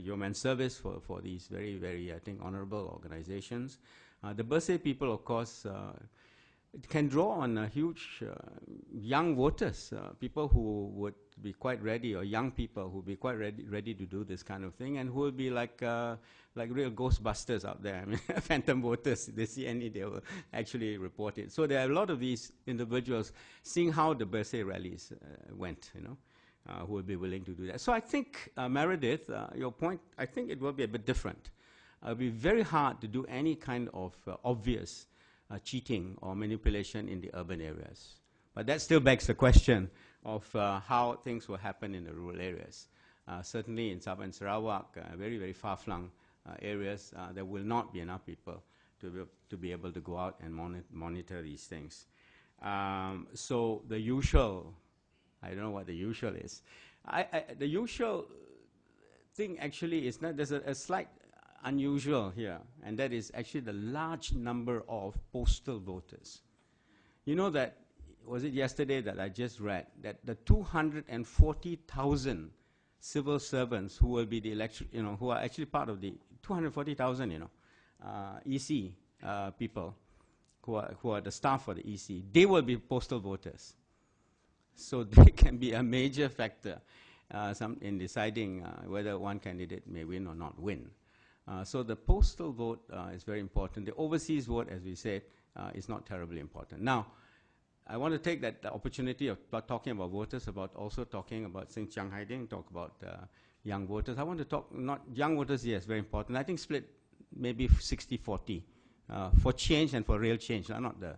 yeoman service for these very, very, I think, honorable organizations. The Bersih people, of course, can draw on huge young voters, people who would be quite ready, or young people who will be quite ready to do this kind of thing, and who will be like real ghostbusters out there. I mean, phantom voters, they see any, they will actually report it. So there are a lot of these individuals seeing how the Bersih rallies went, who will be willing to do that. So I think, Meredith, your point, I think it will be a bit different. It will be very hard to do any kind of obvious cheating or manipulation in the urban areas. But that still begs the question of how things will happen in the rural areas. Certainly in Sabah and Sarawak, very, very far-flung areas, there will not be enough people to be able to go out and monitor these things. So the usual, I don't know what the usual is. The usual thing actually is not, there's a slight unusual here, and that is actually the large number of postal voters. You know that, was it yesterday that I just read, that the 240,000 civil servants who will be the election, who are actually part of the 240,000, EC people, who are the staff for the EC, they will be postal voters. So they can be a major factor in deciding whether one candidate may win or not win. So the postal vote is very important. The overseas vote, as we said, is not terribly important. Now, I want to take that opportunity of talking about voters, also talking about Sing Chiang Haiding, talk about young voters. I want to talk, not young voters, yes, very important. I think split maybe 60-40 for change and for real change, not the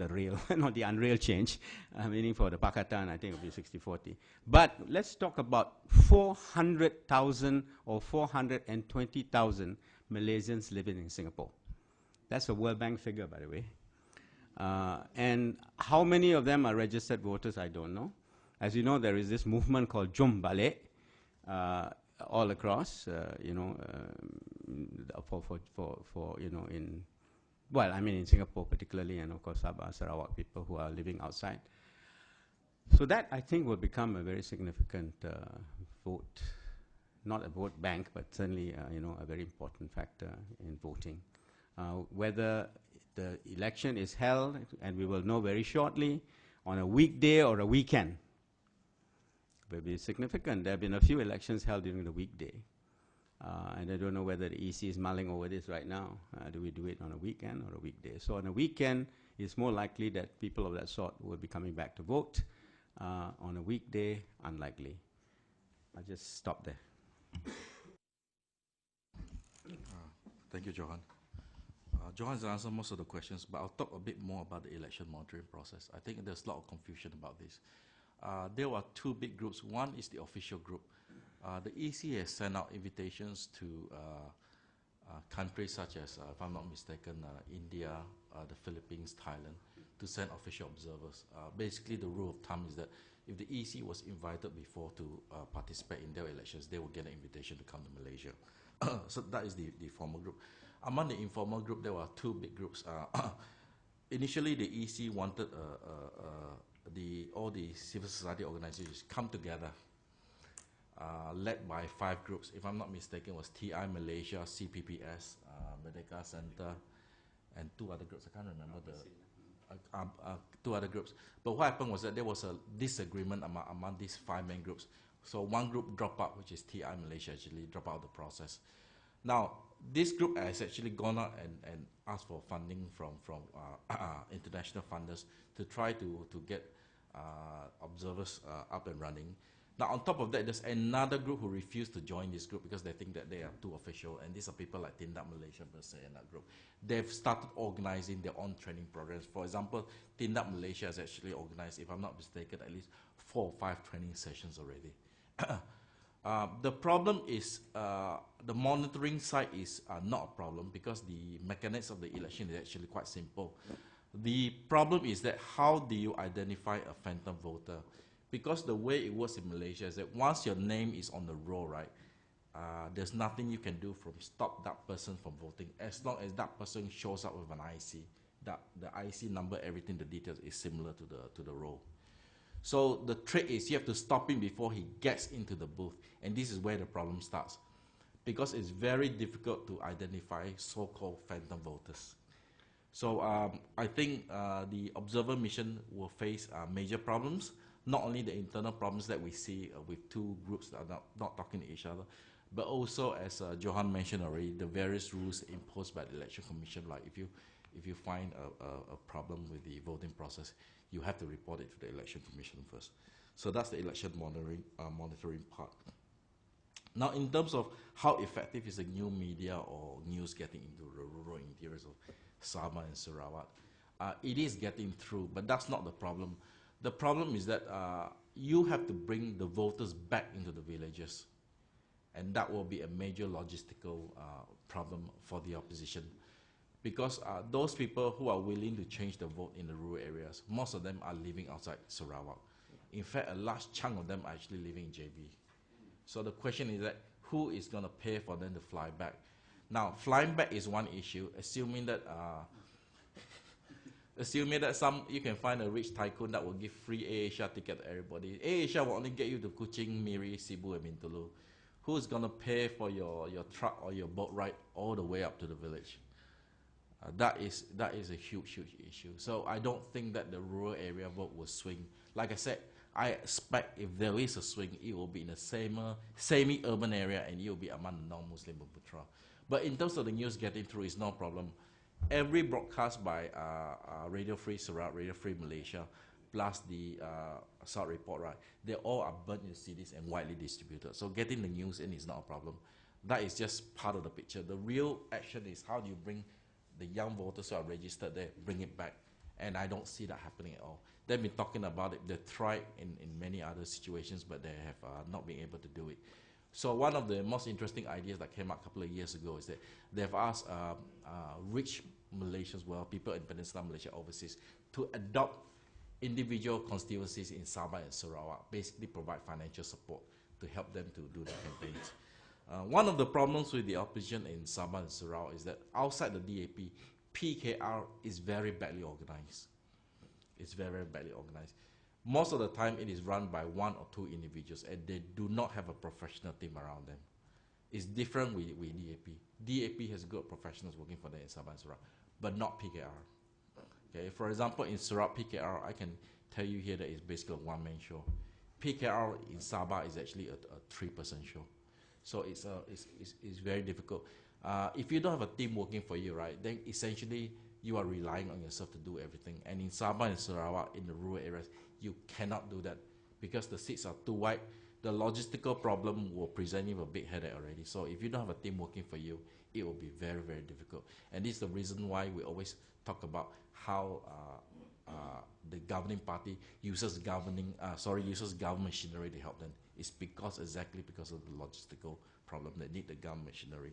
real, not the unreal change, meaning for the Pakatan, I think it will be 60-40. But let's talk about 400,000 or 420,000 Malaysians living in Singapore. That's a World Bank figure, by the way. And how many of them are registered voters, I don't know. As you know, there is this movement called Jom Balik all across, well, I mean in Singapore particularly, and of course Sabah, Sarawak people who are living outside. So that, I think, will become a very significant vote. Not a vote bank, but certainly, a very important factor in voting. Whether the election is held, and we will know very shortly, on a weekday or a weekend, will be significant. There have been a few elections held during the weekday. And I don't know whether the EC is mulling over this right now. Do we do it on a weekend or a weekday? So on a weekend, it's more likely that people of that sort will be coming back to vote. On a weekday, unlikely. I'll just stop there. Thank you, Johan. Johan has answered most of the questions, but I'll talk a bit more about the election monitoring process. I think there's a lot of confusion about this. There were two big groups. One is the official group. The EC has sent out invitations to countries such as, if I'm not mistaken, India, the Philippines, Thailand, to send official observers. Basically, the rule of thumb is that if the EC was invited before to participate in their elections, they will get an invitation to come to Malaysia. So that is the formal group. Among the informal group, there were two big groups. Initially, the EC wanted all the civil society organizations come together led by 5 groups. If I'm not mistaken, it was TI Malaysia, CPPS, Merdeka Center, and 2 other groups. I can't remember the 2 other groups. But what happened was that there was a disagreement among these 5 main groups. So one group dropped out, which is TI Malaysia, actually dropped out of the process. Now, this group has actually gone out and asked for funding from international funders to try to get observers up and running. Now, on top of that, there's another group who refused to join this group because they think that they are too official, and these are people like Tindak Malaysia per se and that group. They've started organizing their own training programs. For example, Tindak Malaysia has actually organized, if I'm not mistaken, at least 4 or 5 training sessions already. The problem is the monitoring side is not a problem because the mechanics of the election is actually quite simple. The problem is that how do you identify a phantom voter? Because the way it works in Malaysia is that once your name is on the roll, right, there's nothing you can do from stop that person from voting as long as that person shows up with an IC. That the IC number, everything, the details is similar to the roll. So the trick is you have to stop him before he gets into the booth, and this is where the problem starts, because it's very difficult to identify so-called phantom voters. So I think the observer mission will face major problems, not only the internal problems that we see with 2 groups that are not talking to each other, but also, as Johan mentioned already, the various rules imposed by the Election Commission, like if you find a problem with the voting process, you have to report it to the Election Commission first. So that's the election monitoring part. Now, in terms of how effective is the new media or news getting into the rural interiors of Sabah and Sarawak, it is getting through, but that's not the problem. The problem is that you have to bring the voters back into the villages, and that will be a major logistical problem for the opposition. Because those people who are willing to change the vote in the rural areas, most of them are living outside Sarawak. In fact, a large chunk of them are actually living in JB. So the question is that who is going to pay for them to fly back? Now, flying back is one issue, assuming that you can find a rich tycoon that will give free AirAsia ticket to everybody. AirAsia will only get you to Kuching, Miri, Cebu, and Bintulu. Who's going to pay for your truck or your boat ride all the way up to the village? That is a huge issue. So I don't think that the rural area vote will swing. Like I said, I expect if there is a swing, it will be in a semi-urban area, and it will be among the non-Muslim Buputra. But in terms of the news getting through, it's no problem. Every broadcast by Radio Free Sarawak, Radio Free Malaysia, plus the South Report, right, they all are burnt in cities and widely distributed. So getting the news in is not a problem. That is just part of the picture. The real action is how do you bring the young voters who are registered there, bring it back. And I don't see that happening at all. They've been talking about it. They tried in many other situations, but they have not been able to do it. So one of the most interesting ideas that came out a couple of years ago is that they've asked rich Malaysians, well, people in Peninsula Malaysia overseas, to adopt individual constituencies in Sabah and Sarawak, basically provide financial support to help them to do the campaigns. One of the problems with the opposition in Sabah and Sarawak is that outside the DAP, PKR is very badly organized. It's very, very badly organized. Most of the time, it is run by 1 or 2 individuals, and they do not have a professional team around them. It's different with DAP. DAP has good professionals working for them in Sabah and Sarawak, but not PKR. Okay, for example, in Sarawak PKR, I can tell you here that it's basically a one-man show. PKR in Sabah is actually a 3-person show. So it's very difficult. If you don't have a team working for you, right, then essentially you are relying on yourself to do everything. And in Sabah and Sarawak, in the rural areas, you cannot do that because the seats are too wide. The logistical problem will present you a big headache already. So if you don't have a team working for you, it will be very, very difficult. And this is the reason why we always talk about how the governing party uses government machinery to help them. It's exactly because of the logistical problem. They need the government machinery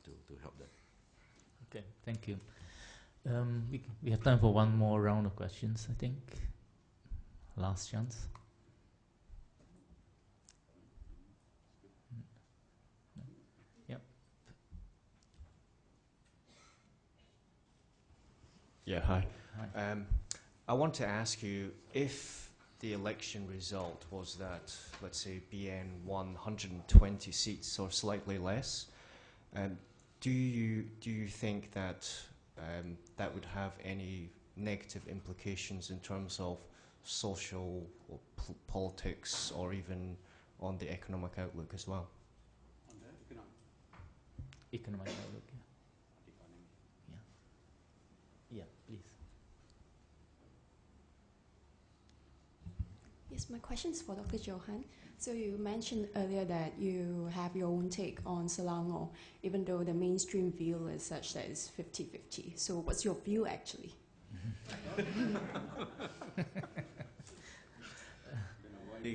to help them. Okay, thank you. We have time for one more round of questions, I think. Last chance. Yep. Yeah, hi. I want to ask you, if the election result was that, let's say, BN won 120 seats or slightly less. Do you think that that would have any negative implications in terms of social or politics, or even on the economic outlook as well? Economic outlook, yeah. Yeah, please. Yes, my question is for Dr. Johan. So you mentioned earlier that you have your own take on Selangor, even though the mainstream view is such that it's 50-50. So what's your view actually?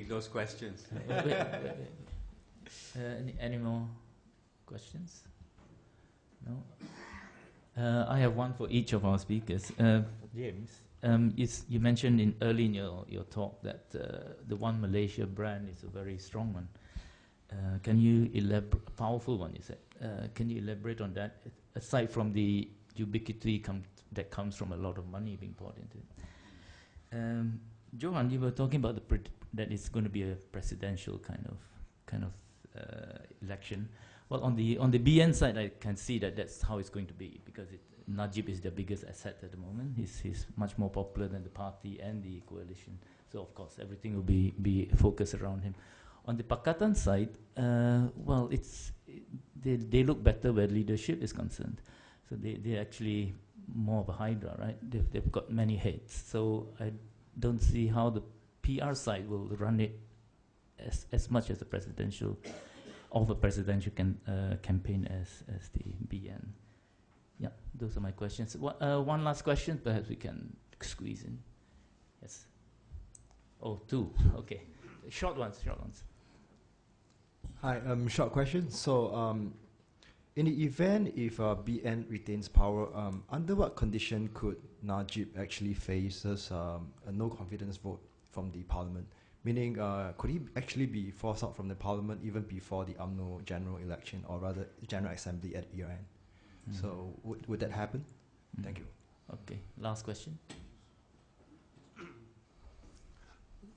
Those questions. Any more questions? No? I have one for each of our speakers. James, you mentioned early in your talk that the One Malaysia brand is a very strong one. Can you elaborate, powerful one you said, can you elaborate on that, aside from the ubiquity that comes from a lot of money being poured into it? Johan, you were talking about that it's going to be a presidential kind of election. Well, on the BN side, I can see that that's how it's going to be, because Najib is the biggest asset at the moment. He's much more popular than the party and the coalition. So of course, everything will be focused around him. On the Pakatan side, well, they look better where leadership is concerned. So they're actually more of a hydra, right? They've got many heads. So I don't see how the PR side will run it as much as the presidential campaign as the BN. Yeah, those are my questions. One last question, perhaps we can squeeze in. Yes. Oh, two. Okay. Short ones. Hi, short question. So, in the event if BN retains power, under what condition could Najib actually faces a no confidence vote from the parliament? Meaning, could he actually be forced out from the parliament even before the UMNO general election, or rather General Assembly at year end? So would that happen? Thank you. Okay, last question.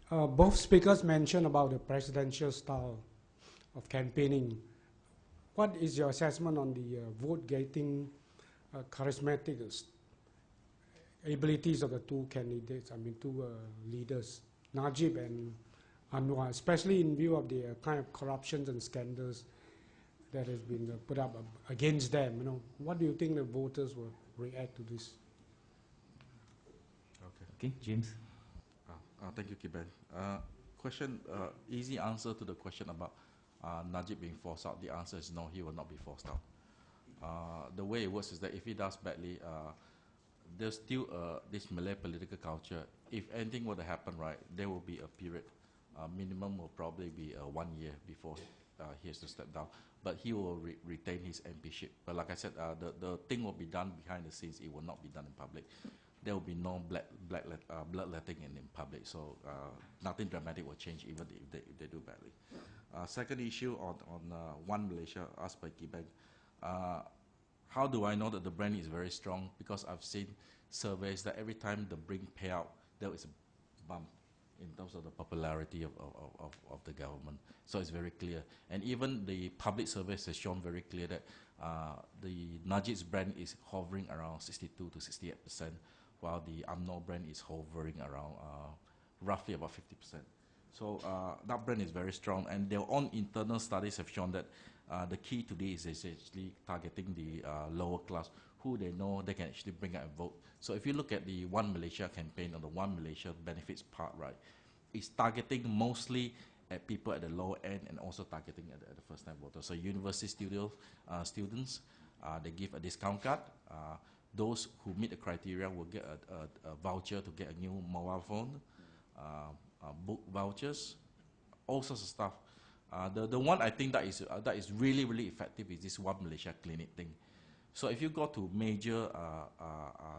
Both speakers mentioned about the presidential style of campaigning. What is your assessment on the vote-getting charismatic abilities of the two candidates, two leaders, Najib and Anwar, especially in view of the kind of corruptions and scandals that has been put up against them? What do you think the voters will react to this? Okay, James. Thank you, Kiben. Question, easy answer to the question about Najib being forced out. The answer is no, he will not be forced out. The way it works is that if he does badly, there's still this Malay political culture. If anything were to happen, right, there will be a period. Minimum will probably be 1 year before he has to step down. But he will retain his MPship. But like I said, the thing will be done behind the scenes. It will not be done in public. There will be no bloodletting in public. So nothing dramatic will change even if they do badly. Second issue on One Malaysia, asked by Kibeng. How do I know that the brand is very strong? Because I've seen surveys that every time the bring payout, there is a bump in terms of the popularity of the government. So it's very clear. And even the public surveys has shown very clear that the Najib's brand is hovering around 62 to 68%, while the UMNO brand is hovering around roughly about 50%. So that brand is very strong, and their own internal studies have shown that the key to this is actually targeting the lower class, who they know they can actually bring out and vote. So if you look at the One Malaysia campaign, or the One Malaysia benefits part, right, it's targeting mostly at people at the lower end, and also targeting at the first-time voters. So university students, they give a discount card. Those who meet the criteria will get a voucher to get a new mobile phone, book vouchers, all sorts of stuff. The one I think that is really, really effective is this One Malaysia clinic thing. So if you go to major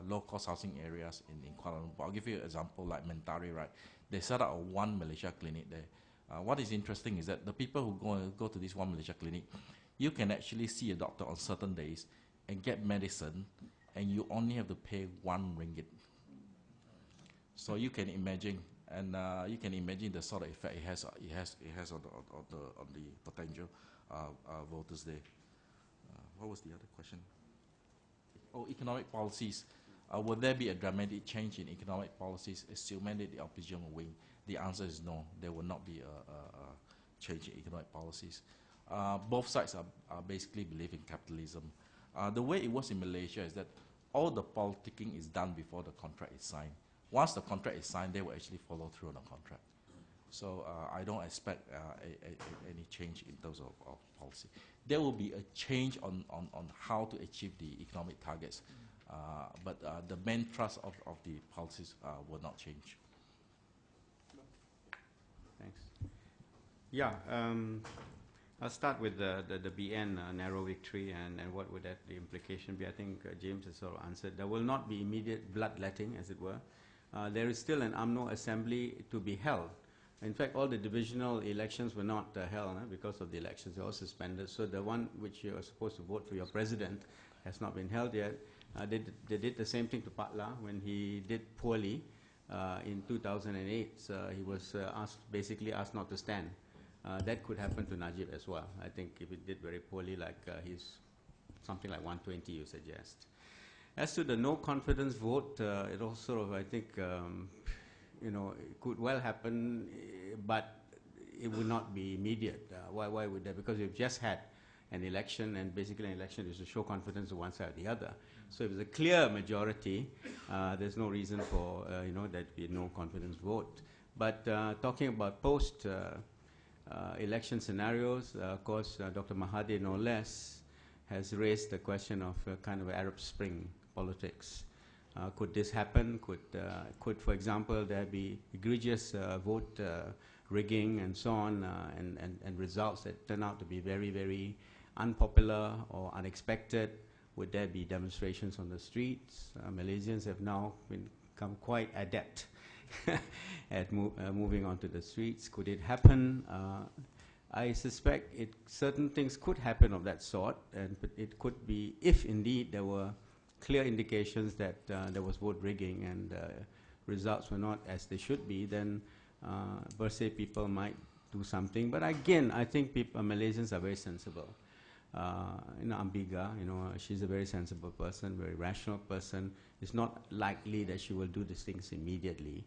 low-cost housing areas in Kuala Lumpur, I'll give you an example like Mentari, right? They set up a One Malaysia clinic there. What is interesting is that the people who go to this One Malaysia clinic, you can actually see a doctor on certain days and get medicine, and you only have to pay 1 ringgit. So you can imagine, And you can imagine the sort of effect it has on the potential voters there. What was the other question? Oh, economic policies. Will there be a dramatic change in economic policies, assuming that the opposition will win? The answer is no. There will not be a change in economic policies. Both sides are basically believe in capitalism. The way it works in Malaysia is that all the politicking is done before the contract is signed. Once the contract is signed, they will actually follow through on the contract. So I don't expect any change in terms of policy. There will be a change on how to achieve the economic targets, but the main thrust of the policies will not change. Thanks. Yeah, I'll start with the BN narrow victory and what would the implication be. I think James has sort of answered. There will not be immediate bloodletting, as it were. There is still an UMNO assembly to be held. In fact, all the divisional elections were not held because of the elections. They were all suspended. So the one which you are supposed to vote for your president has not been held yet. They did the same thing to Patla when he did poorly in 2008. He was basically asked not to stand. That could happen to Najib as well. I think if it did very poorly, like he's something like 120, you suggest. As to the no confidence vote, it also sort of, I think, you know, it could well happen, but it would not be immediate. Why would that? Because we've just had an election, and basically an election is to show confidence to one side or the other. So if it's a clear majority, there's no reason for you know, that be no confidence vote. But talking about post election scenarios, of course, Dr. Mahathir, no less, has raised the question of kind of Arab Spring politics. Could this happen? Could, for example, there be egregious vote rigging and so on, and results that turn out to be very, very unpopular or unexpected? Would there be demonstrations on the streets? Malaysians have now become quite adept at moving onto the streets. Could it happen? I suspect certain things could happen of that sort, and it could be, if indeed there were clear indications that there was vote rigging and results were not as they should be, then per se people might do something. But again, I think Malaysians are very sensible. You know, Ambiga, you know, she's a very sensible person, very rational person. It's not likely that she will do these things immediately.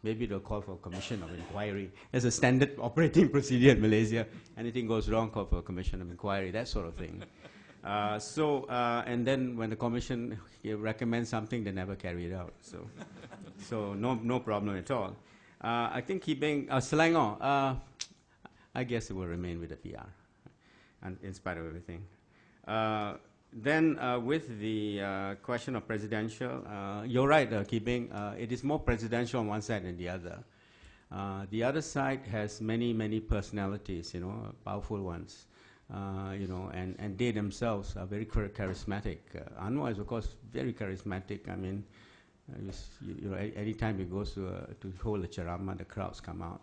Maybe they'll call for a commission of inquiry. There's a standard operating procedure in Malaysia. Anything goes wrong, call for a commission of inquiry, that sort of thing. And then when the commission recommends something, they never carry it out. So no problem at all. I think Selangor, I guess it will remain with the PR, and in spite of everything. Then with the question of presidential, you're right, Kibeng, it is more presidential on one side than the other. The other side has many, many personalities, you know, powerful ones. You know, and they themselves are very charismatic. Anwar is, of course, very charismatic. I mean, you know, anytime he goes to hold a ceramah, the crowds come out.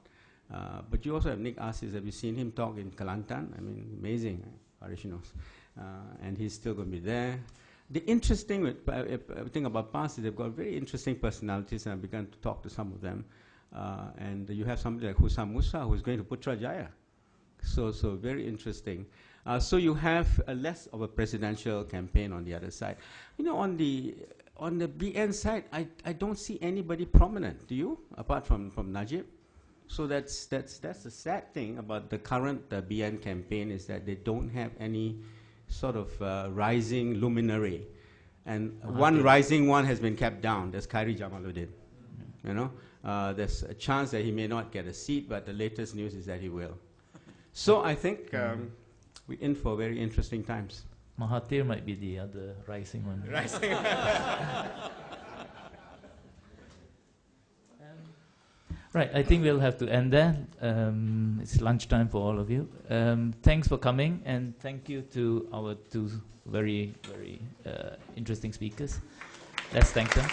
But you also have Nick Aziz. Have you seen him talk in Kelantan? I mean, amazing, Arish knows. And he's still going to be there. The interesting thing about PAS is they've got very interesting personalities, and I've begun to talk to some of them. And you have somebody like Husam Musa, who's going to Putrajaya. So very interesting. So you have less of a presidential campaign on the other side. You know, on the BN side, I don't see anybody prominent. Do you? Apart from Najib. So that's the sad thing about the current BN campaign, is that they don't have any sort of rising luminary, and one rising one has been kept down. That's Khairi Jamaluddin. You know, there's a chance that he may not get a seat, but the latest news is that he will. So I think we're in for very interesting times. Mahathir might be the other rising one. Rising. Right, I think we'll have to end there. It's lunchtime for all of you. Thanks for coming, and thank you to our two very, very interesting speakers. Let's thank them.